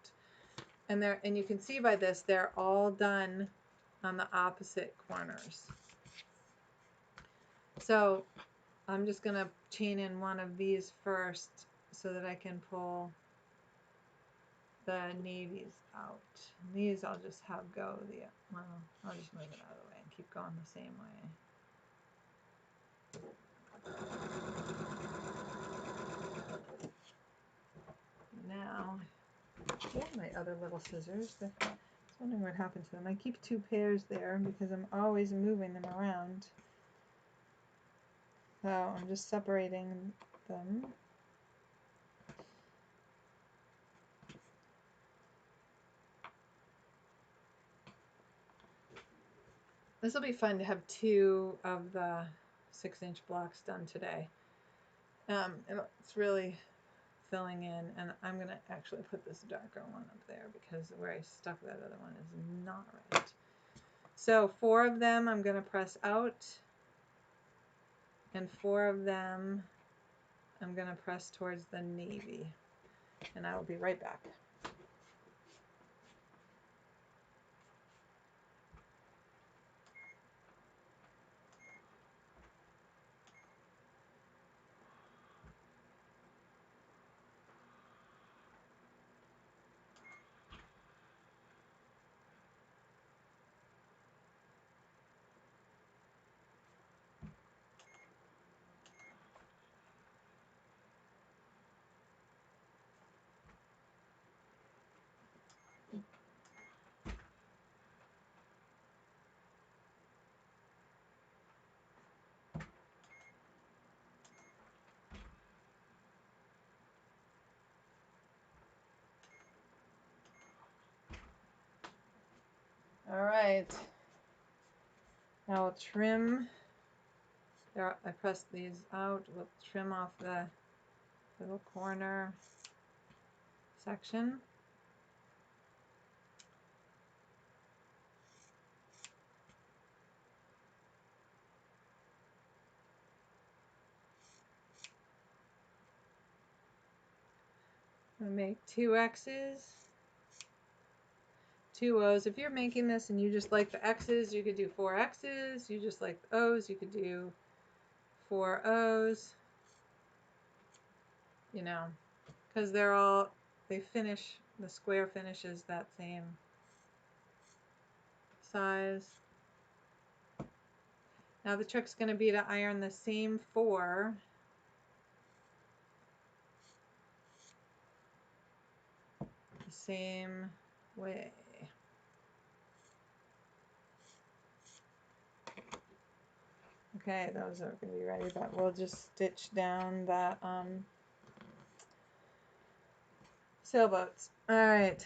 And you can see by this, they're all done on the opposite corners. So I'm just going to chain in one of these first so that I can pull the navies out. These I'll just have go well, I'll just move it out of the way and keep going the same way. Now, here's my other little scissors. I was wondering what happened to them. I keep 2 pairs there because I'm always moving them around. So I'm just separating them. This will be fun to have 2 of the 6-inch blocks done today. And it's really filling in, and I'm going to actually put this darker one up there because where I stuck that other one is not right. So 4 of them I'm going to press out, and 4 of them I'm going to press towards the navy, and I will be right back. All right. Now we'll trim. There, I pressed these out. We'll trim off the little corner section. We'll make 2 X's, 2 O's. If you're making this and you just like the X's, you could do 4 X's. You just like the O's, you could do 4 O's. You know, because they finish, the square finishes that same size. Now the trick's going to be to iron the same 4 the same way. Okay, those are going to be ready, but we'll just stitch down that sailboats. All right,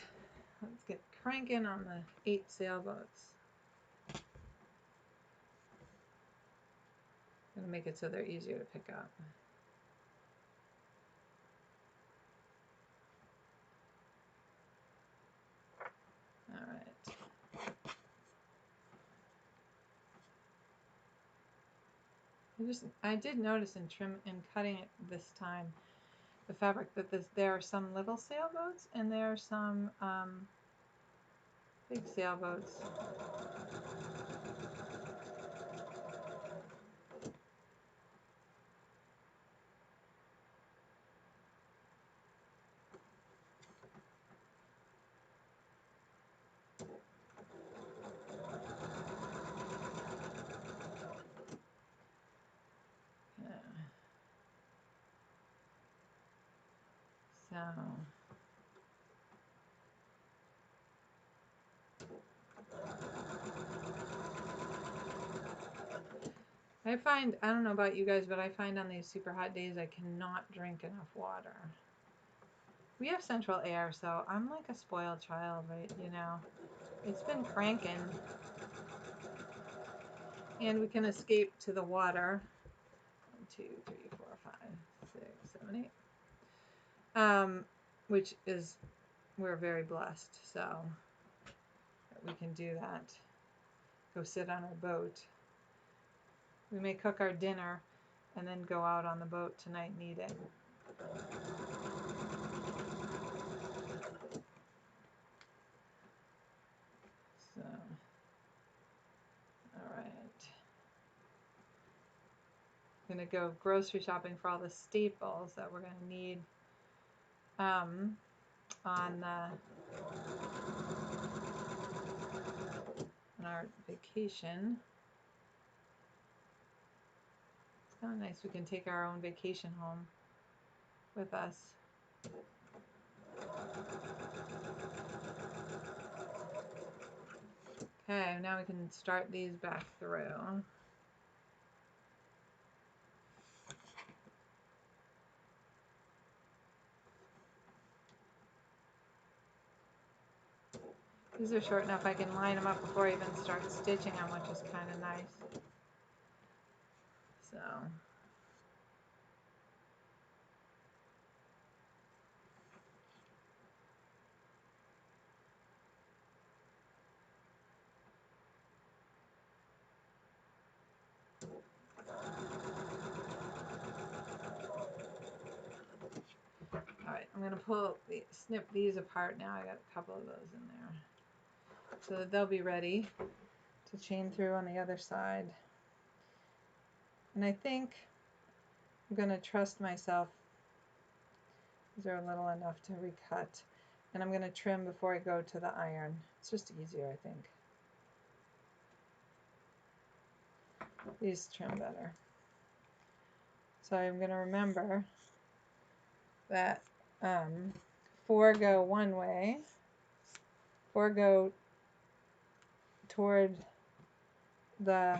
let's get cranking on the 8 sailboats. I'm going to make it so they're easier to pick up. All right. I did notice in cutting it this time, the fabric, that there are some little sailboats and there are some big sailboats. So I find, I don't know about you guys, but I find on these super hot days I cannot drink enough water. We have central air, so I'm like a spoiled child, right? You know, it's been cranking. And we can escape to the water. 1, 2, 3, 4, 5, 6, 7, 8. Which is, we're very blessed, so we can do that. Go sit on our boat. We may cook our dinner and then go out on the boat tonight and eat it. So, all right. I'm gonna go grocery shopping for all the staples that we're gonna need on our vacation. It's kind of nice. We can take our own vacation home with us. Okay, now we can start these back through. These are short enough I can line them up before I even start stitching them, which is kind of nice. So. All right, I'm gonna snip these apart now. I got a couple of those in there, so that they'll be ready to chain through on the other side. And I think I'm gonna trust myself. These are a little enough to recut, and I'm gonna trim before I go to the iron. It's just easier, I think. These trim better. So I'm gonna remember that 4 go one way, 4 go toward the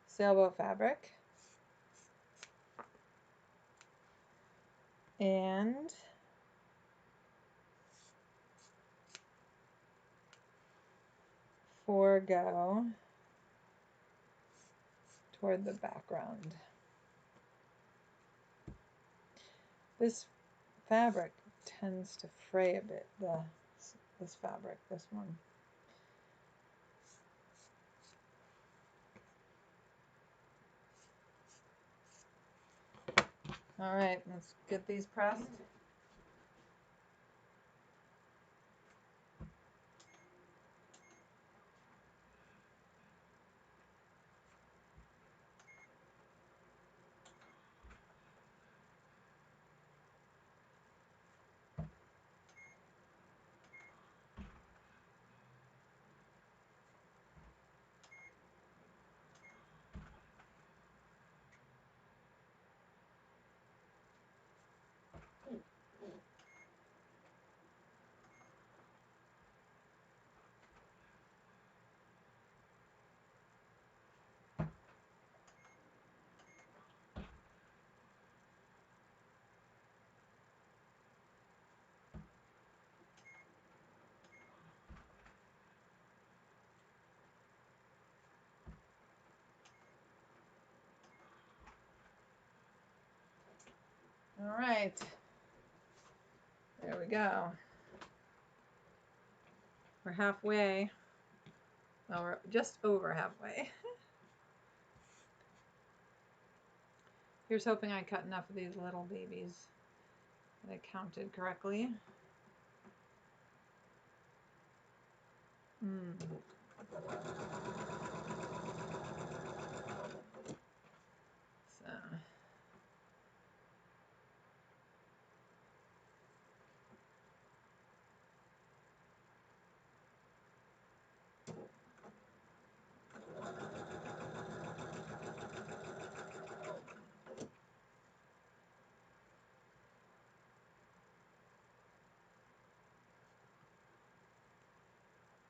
sailboat fabric, and 4 go toward the background. This fabric tends to fray a bit, this fabric, this one. All right, let's get these pressed. All right, there we go. We're halfway. Well, we're just over halfway. Here's hoping I cut enough of these little babies that I counted correctly. So.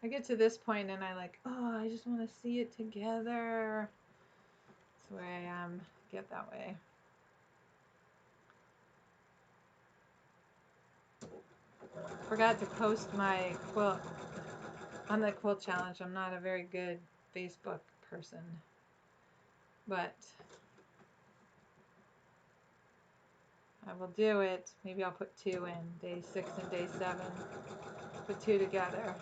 I get to this point and I like, oh, I just want to see it together. That's the way I get that way. Forgot to post my quilt on the quilt challenge. I'm not a very good Facebook person, but I will do it. Maybe I'll put 2 in, day 6 and day 7. Put 2 together.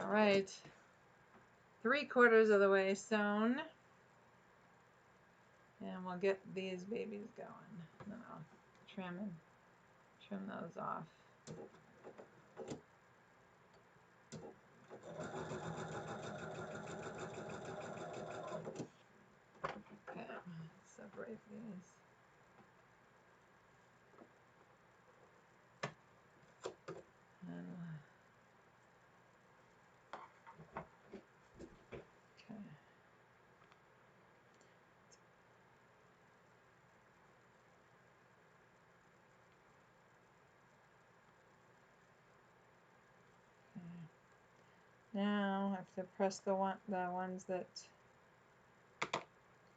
All right, 3/4 of the way sewn, and we'll get these babies going. Then I'll trim those off. Okay, let's separate these. And, okay. Now I have to press the ones that.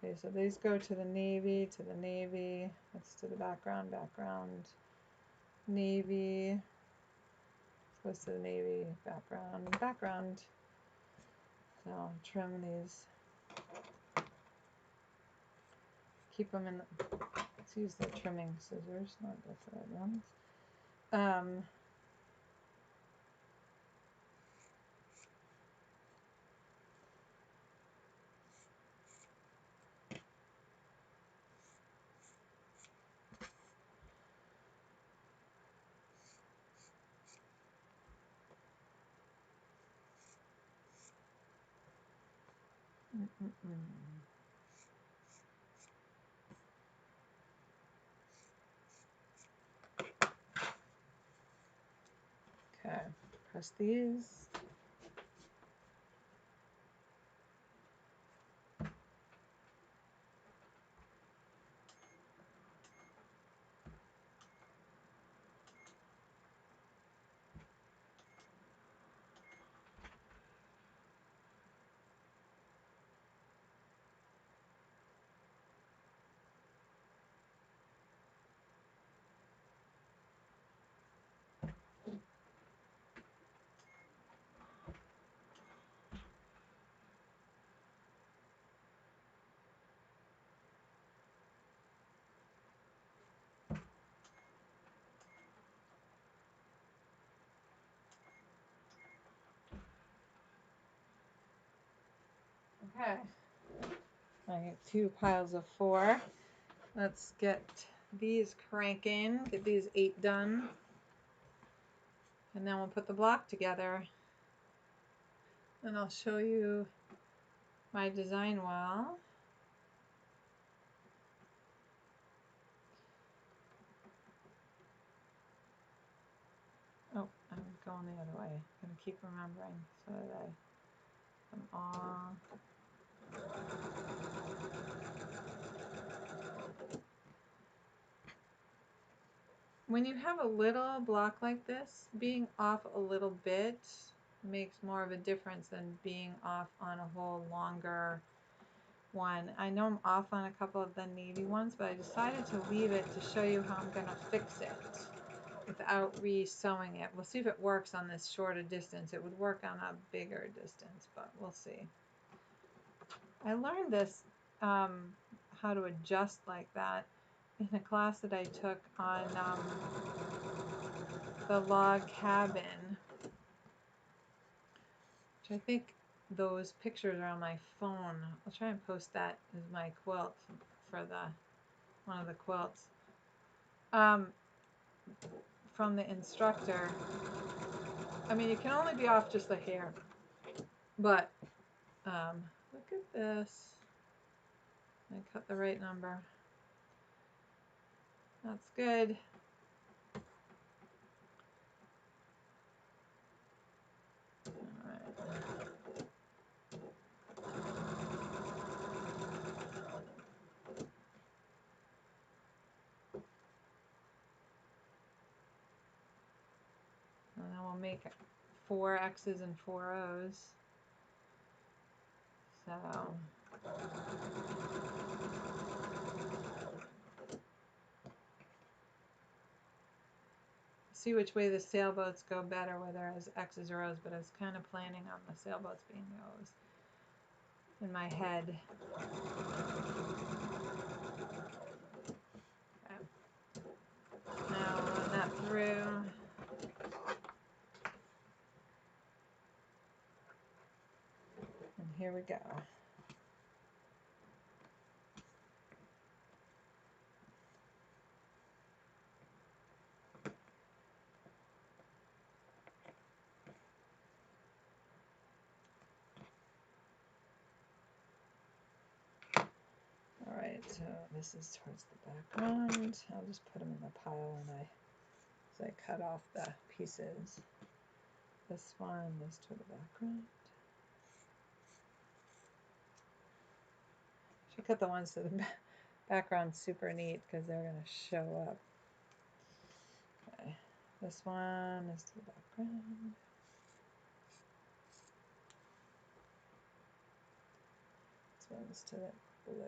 Okay, so these go to the navy, that's to the background, navy, goes to the navy, background. So I'll trim these, keep them in, let's use the trimming scissors, not the thread ones. Okay, press these. Okay, I got 2 piles of 4. Let's get these cranking, get these 8 done, and then we'll put the block together. And I'll show you my design wall. Oh, I'm going the other way. I'm going to keep remembering so that I am all. When you have a little block like this, being off a little bit makes more of a difference than being off on a whole longer one. I know I'm off on a couple of the navy ones, but I decided to leave it to show you how I'm going to fix it without re-sewing it. We'll see if it works on this shorter distance. It would work on a bigger distance, but we'll see. I learned this, how to adjust like that, in a class that I took on the log cabin, which I think those pictures are on my phone. I'll try and post that as my quilt for one of the quilts. From the instructor. I mean, you can only be off just a hair, but look at this. I cut the right number. That's good. All right. make 4 X's and 4 O's. So see which way the sailboats go better, whether as X's or O's, but I was kind of planning on the sailboats being the O's in my head. Okay. Now we'll run that through. And here we go. All right, so this is towards the background. I'll just put them in the pile as I cut off the pieces. This one is to the background. Should cut the ones to the background super neat because they're going to show up. Okay, this one is to the background. This one's to the blue.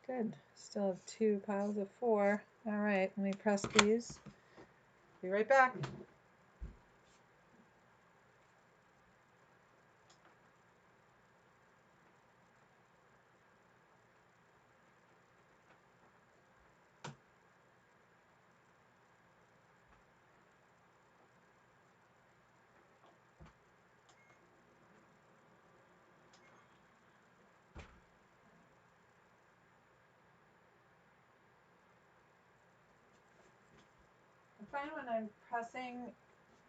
Good. Still have 2 piles of 4. All right, let me press these. Be right back.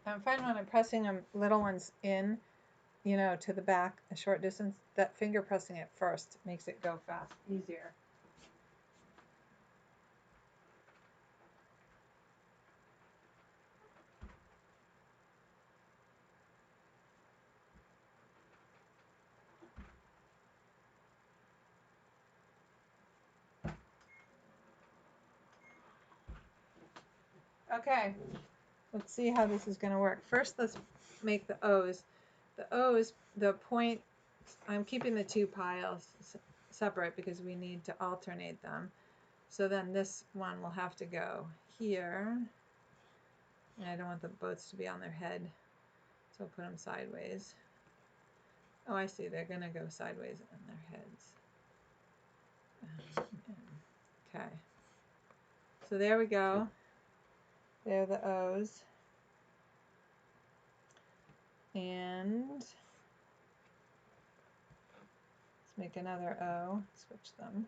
I find when I'm pressing them little ones in, you know, to the back a short distance, that finger pressing it first makes it go fast, easier. Okay, let's see how this is going to work. First, let's make the O's. The O's, the point, I'm keeping the 2 piles separate because we need to alternate them. So then this one will have to go here. And I don't want the boats to be on their head, so I'll put them sideways. Oh, I see, they're going to go sideways on their heads. Okay, so there we go. They're the O's. And let's make another O, switch them.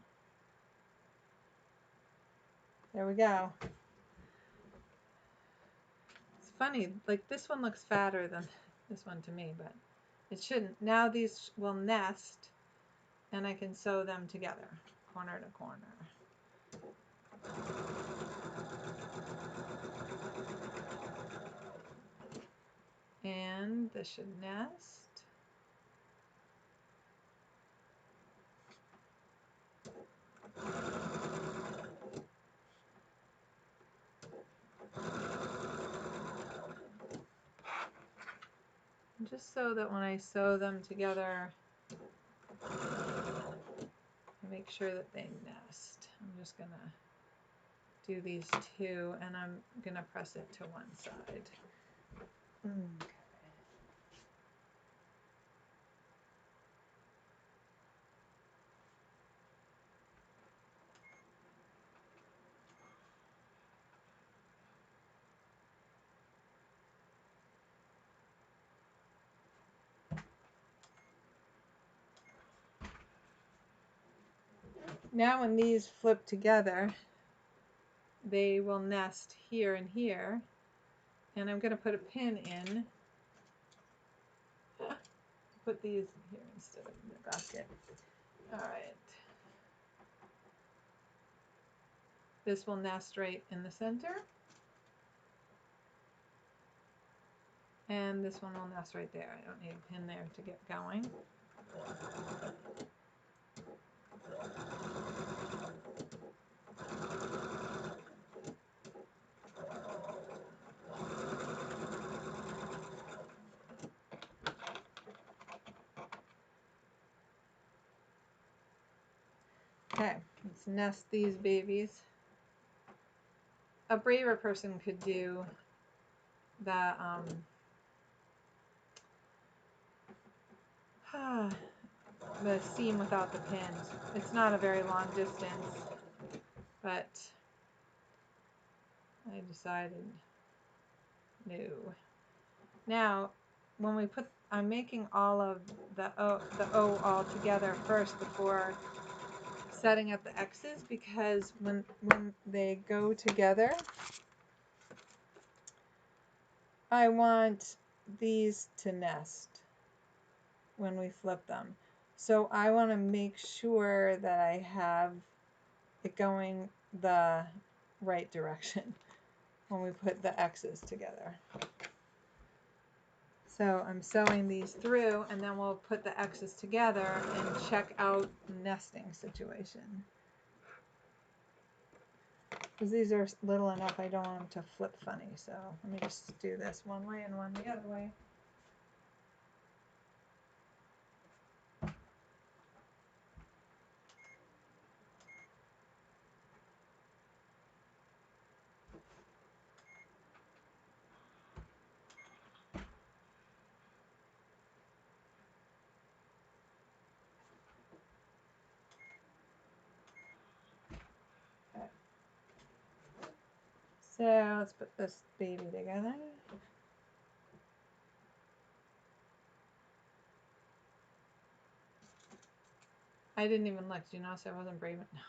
There we go. It's funny, like this one looks fatter than this one to me, but it shouldn't. Now these will nest and I can sew them together, corner to corner. And this should nest. Just so that when I sew them together, I make sure that they nest. I'm just gonna do these 2 and I'm gonna press it to one side. Okay. Now when these flip together, they will nest here and here. And I'm going to put a pin in. Put these here instead of in the basket. All right. This will nest right in the center. And this one will nest right there. I don't need a pin there to get going. Okay, let's nest these babies. A braver person could do the the seam without the pins. It's not a very long distance, but I decided no. Now, when we put, I'm making all of the O all together first before setting up the X's, because when they go together, I want these to nest when we flip them. So I want to make sure that I have it going the right direction when we put the X's together. So I'm sewing these through, and then we'll put the X's together and check out the nesting situation. Because these are little enough, I don't want them to flip funny. So let me just do this one way and one the other way. Okay. So let's put this baby together. I didn't even look. Do you notice I wasn't brave enough? No,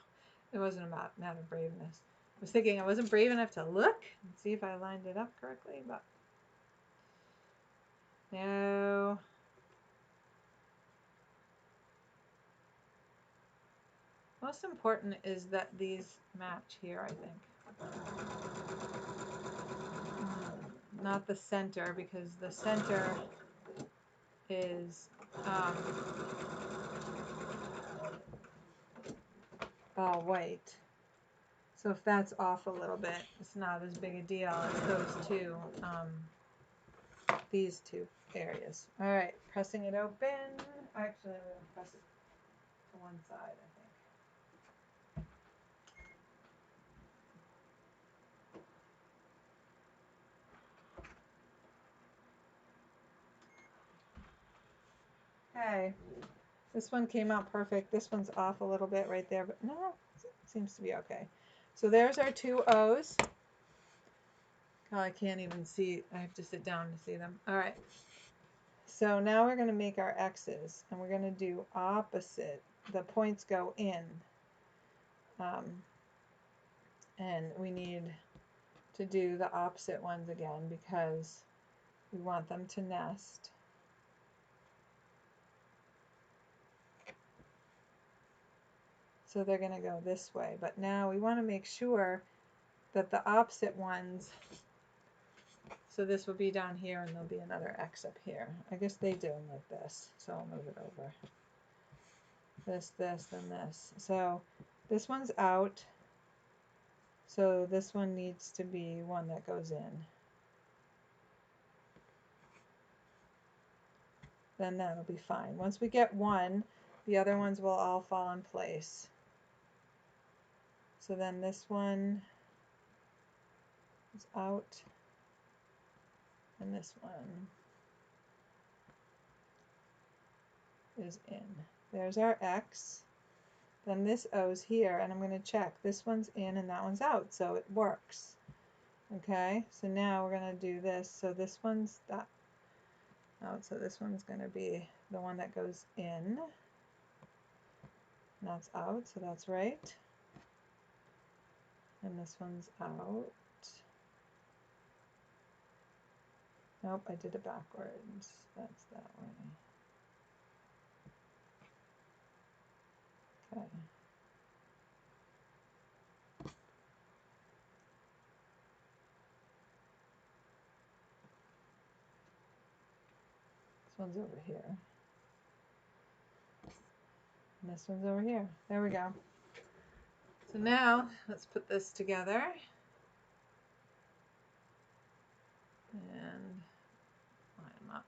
it wasn't about a matter of braveness. I was thinking I wasn't brave enough to look and see if I lined it up correctly, but no. Most important is that these match here, I think. Not the center, because the center is all white. So if that's off a little bit, it's not as big a deal as those two, these two areas. All right, pressing it open. Actually, I'm going to press it to one side, I think. Okay, this one came out perfect. This one's off a little bit right there, but no, it seems to be okay. So there's our two O's. Oh, I can't even see. I have to sit down to see them. All right. So now we're going to make our X's, and we're going to do opposite. The points go in. And we need to do the opposite ones again because we want them to nest. So they're going to go this way. But now we want to make sure that the opposite ones, so this will be down here and there'll be another X up here. I guess they do them like this, so I'll move it over. This, and this. So this one's out. So this one needs to be one that goes in. Then that'll be fine. Once we get one, the other ones will all fall in place. So then this one is out, and this one is in. There's our X. Then this O's here, and I'm going to check. This one's in and that one's out, so it works. Okay, so now we're going to do this. So this one's that out, so this one's going to be the one that goes in. And that's out, so that's right. And this one's out. Nope, I did it backwards. That's that way. Okay. one's over here. And this one's over here. There we go. So now let's put this together. And line them up.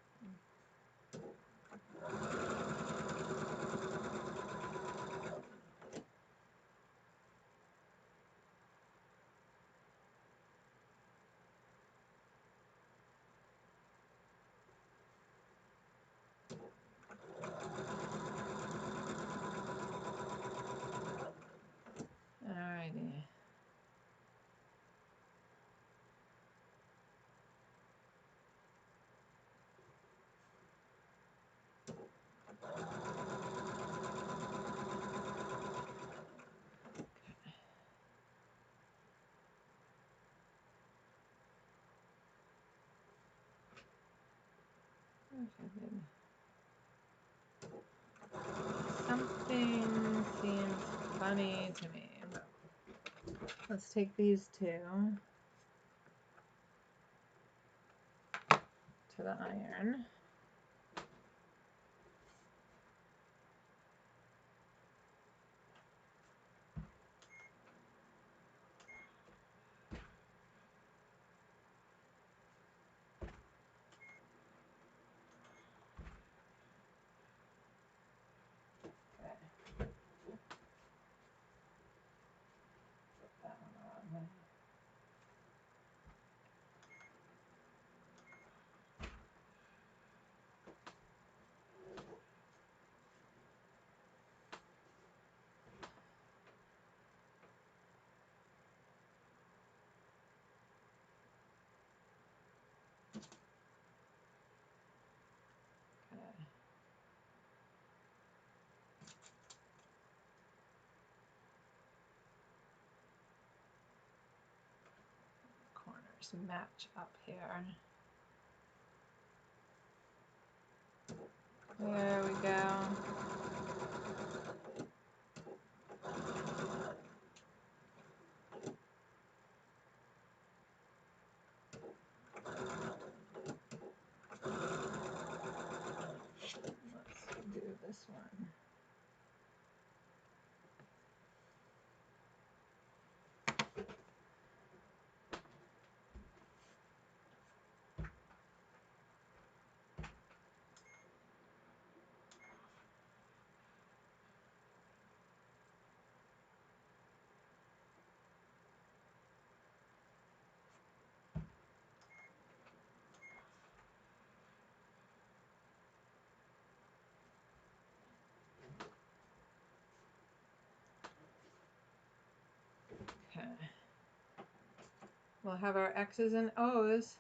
Alrighty. Something seems funny to me. Let's take these two to the iron. Corners match up here. There we go. Let's do this one. Okay. We'll have our X's and O's.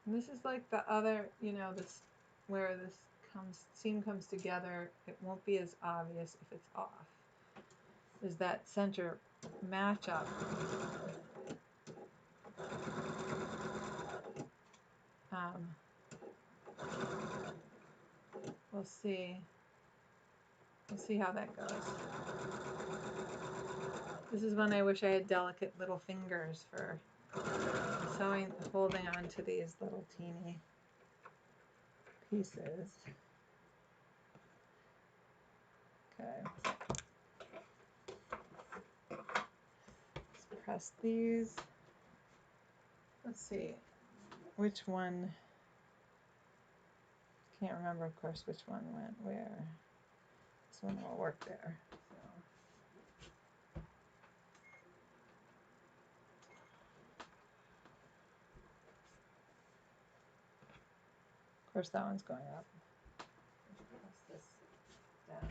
And this is like the other, you know, this where this seam comes together. It won't be as obvious if it's off. Is that center matchup? We'll see. We'll see how that goes. This is when I wish I had delicate little fingers for sewing, holding on to these little teeny pieces. Okay. Let's press these. Let's see which one. Can't remember, of course, which one went where. This one will work there. So. Of course, that one's going up. Press this down.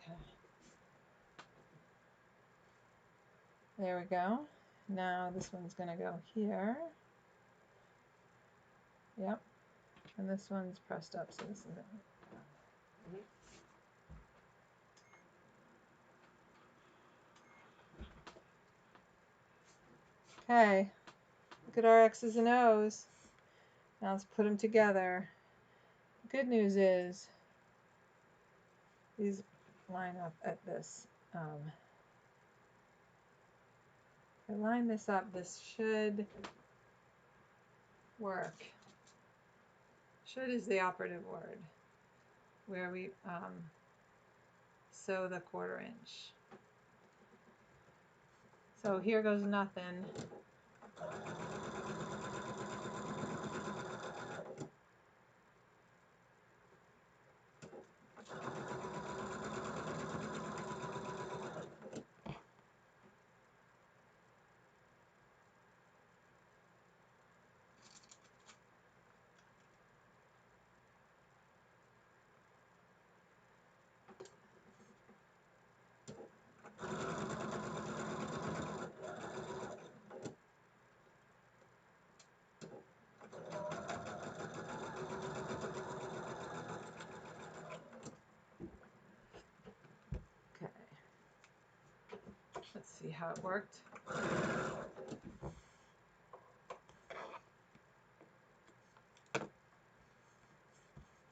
Okay. There we go. Now this one's going to go here. Yep. And this one's pressed up, so this isn't. Okay. Look at our X's and O's. Now let's put them together. Good news is these line up at this. If I line this up, this should work. Should is the operative word. Where we sew the 1/4 inch. So here goes nothing. Okay. Let's see how it worked.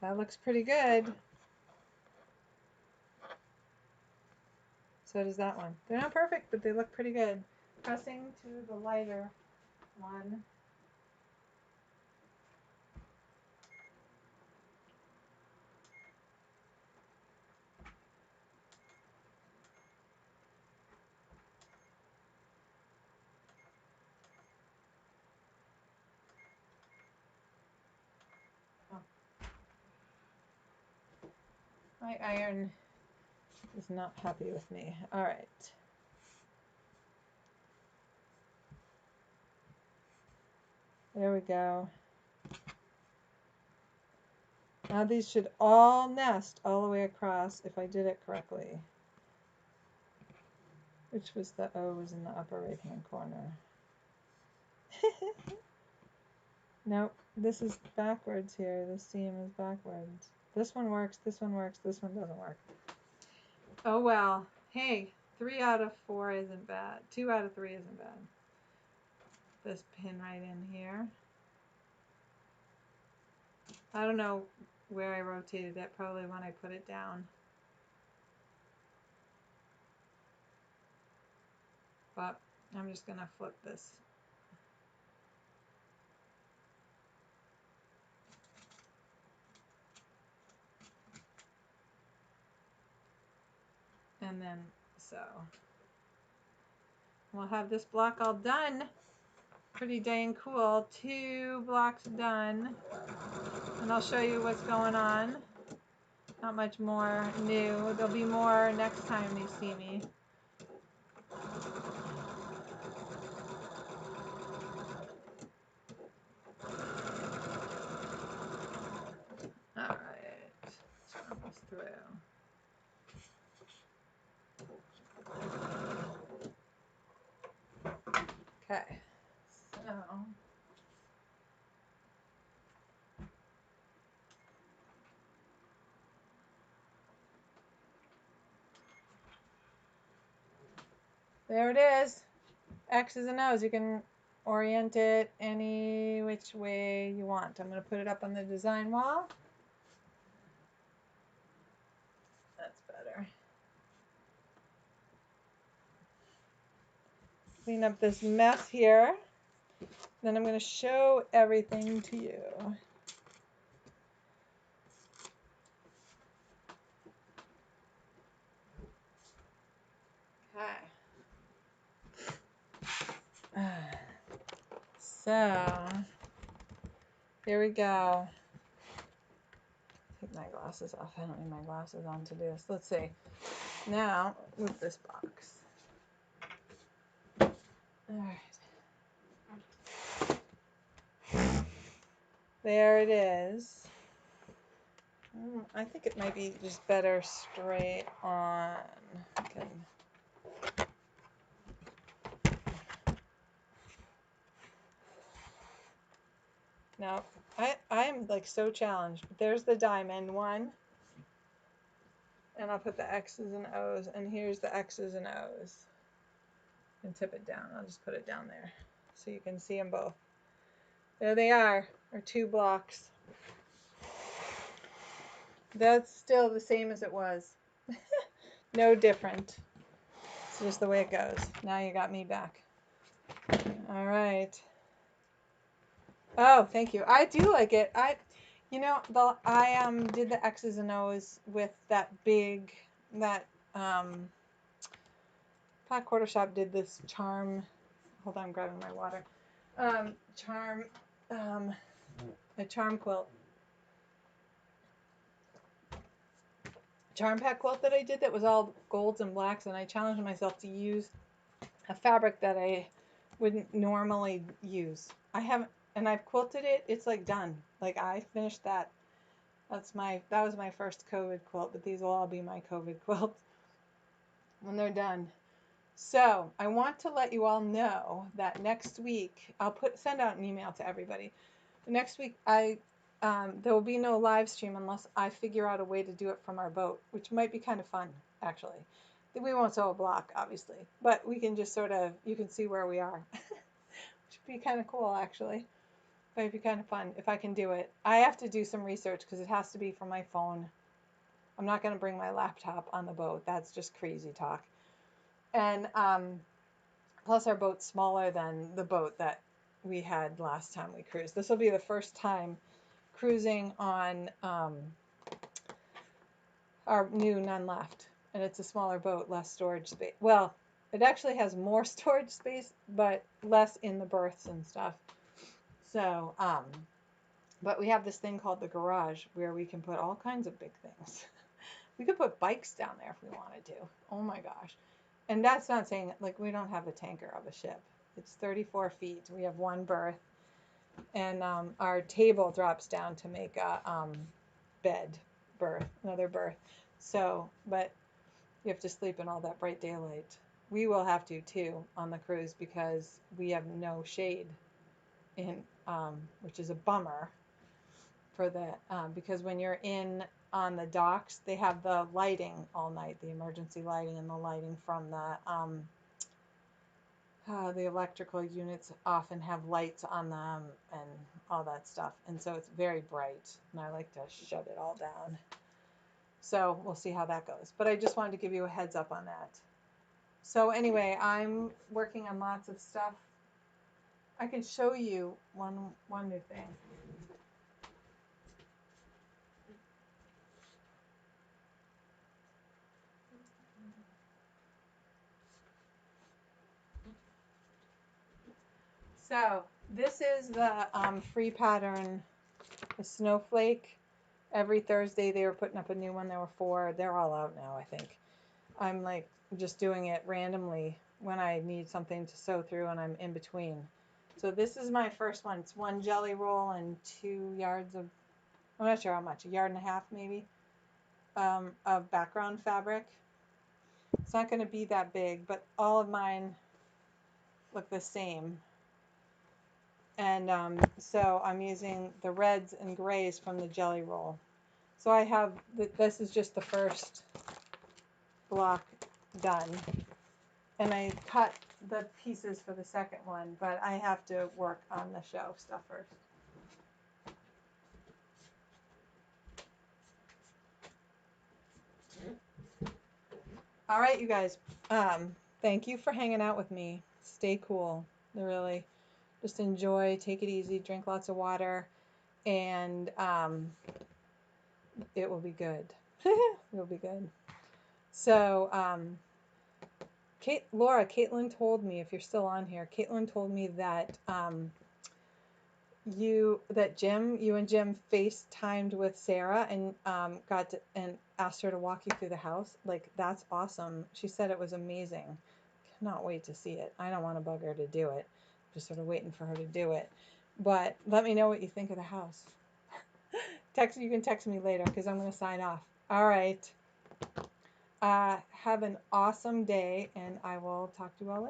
That looks pretty good. So does that one. They're not perfect, but they look pretty good. Pressing to the lighter one. Oh. My iron is not happy with me. All right. There we go. Now these should all nest all the way across if I did it correctly. Which was the O's in the upper right hand corner. Nope, this is backwards here. This seam is backwards. This one works, this one works, this one doesn't work. Oh well. Hey, 3 out of 4 isn't bad. 2 out of 3 isn't bad. This pin right in here. I don't know where I rotated it, probably when I put it down. But I'm just gonna flip this. And then sew. We'll have this block all done. Pretty dang cool. 2 blocks done. And I'll show you what's going on. Not much more new. There'll be more next time you see me. Alright. Let's run this through. Okay. So there it is. X's and O's. You can orient it any which way you want. I'm going to put it up on the design wall. That's better. Clean up this mess here. Then I'm going to show everything to you. Okay. So, here we go. Take my glasses off. I don't need my glasses on to do this. Let's see. Now, with this box. Alright. There it is. I think it might be just better straight on. Okay. Now, I'm like so challenged. There's the diamond one. And I'll put the X's and O's. And here's the X's and O's. And tip it down. I'll just put it down there so you can see them both. There they are. or 2 blocks. That's still the same as it was. No different. It's just the way it goes. Now you got me back. All right. Oh, thank you. I do like it. I did the X's and O's with that big that Pot Quarter Shop did this charm. Hold on, I'm grabbing my water. Charm, a charm quilt, charm pack quilt that I did that was all golds and blacks, and I challenged myself to use a fabric that I wouldn't normally use. I haven't, and I've quilted it. It's like done. Like I finished that. That was my first COVID quilt, but these will all be my COVID quilts when they're done. So I want to let you all know that next week I'll send out an email to everybody. Next week there will be no live stream unless I figure out a way to do it from our boat, which might be kind of fun actually. We won't sew a block obviously, but we can just you can see where we are. Which would be kind of cool actually. Might be kind of fun if I can do it. I have to do some research because it has to be from my phone. I'm not going to bring my laptop on the boat. That's just crazy talk. And plus our boat's smaller than the boat that we had last time we cruised. This will be the first time cruising on our new None Left, and it's a smaller boat, less storage space. Well, it actually has more storage space, but less in the berths and stuff. So, but we have this thing called the garage where we can put all kinds of big things. We could put bikes down there if we wanted to. Oh my gosh. And that's not saying, like, we don't have a tanker of a ship. It's 34 feet. We have one berth. And our table drops down to make a another berth. So, but you have to sleep in all that bright daylight. We will have to too on the cruise because we have no shade in, which is a bummer for the, because when you're on the docks, they have the lighting all night, the emergency lighting and the lighting from the electrical units often have lights on them and all that stuff. And so it's very bright and I like to shut it all down. So we'll see how that goes. But I just wanted to give you a heads up on that. So anyway, I'm working on lots of stuff. I can show you one new thing. So this is the free pattern, the snowflake. Every Thursday they were putting up a new one. There were 4. They're all out now, I think. I'm like just doing it randomly when I need something to sew through and I'm in between. So this is my first one. It's 1 jelly roll and 2 yards of, I'm not sure how much, 1.5 yards maybe, of background fabric. It's not going to be that big, but all of mine look the same. And so I'm using the reds and grays from the jelly roll. So I have, this is just the first block done. And I cut the pieces for the second one, but I have to work on the show stuff first. All right, you guys. Thank you for hanging out with me. Stay cool. Really, just enjoy. Take it easy. Drink lots of water, and it will be good. It will be good. So, Caitlin told me, if you're still on here, Caitlin told me that you and Jim FaceTimed with Sarah and and asked her to walk you through the house. Like, that's awesome. She said it was amazing. Cannot wait to see it. I don't want to bug her to do it. Just sort of waiting for her to do it. But let me know what you think of the house. You can text me later because I'm going to sign off. All right. Have an awesome day, and I will talk to you all later.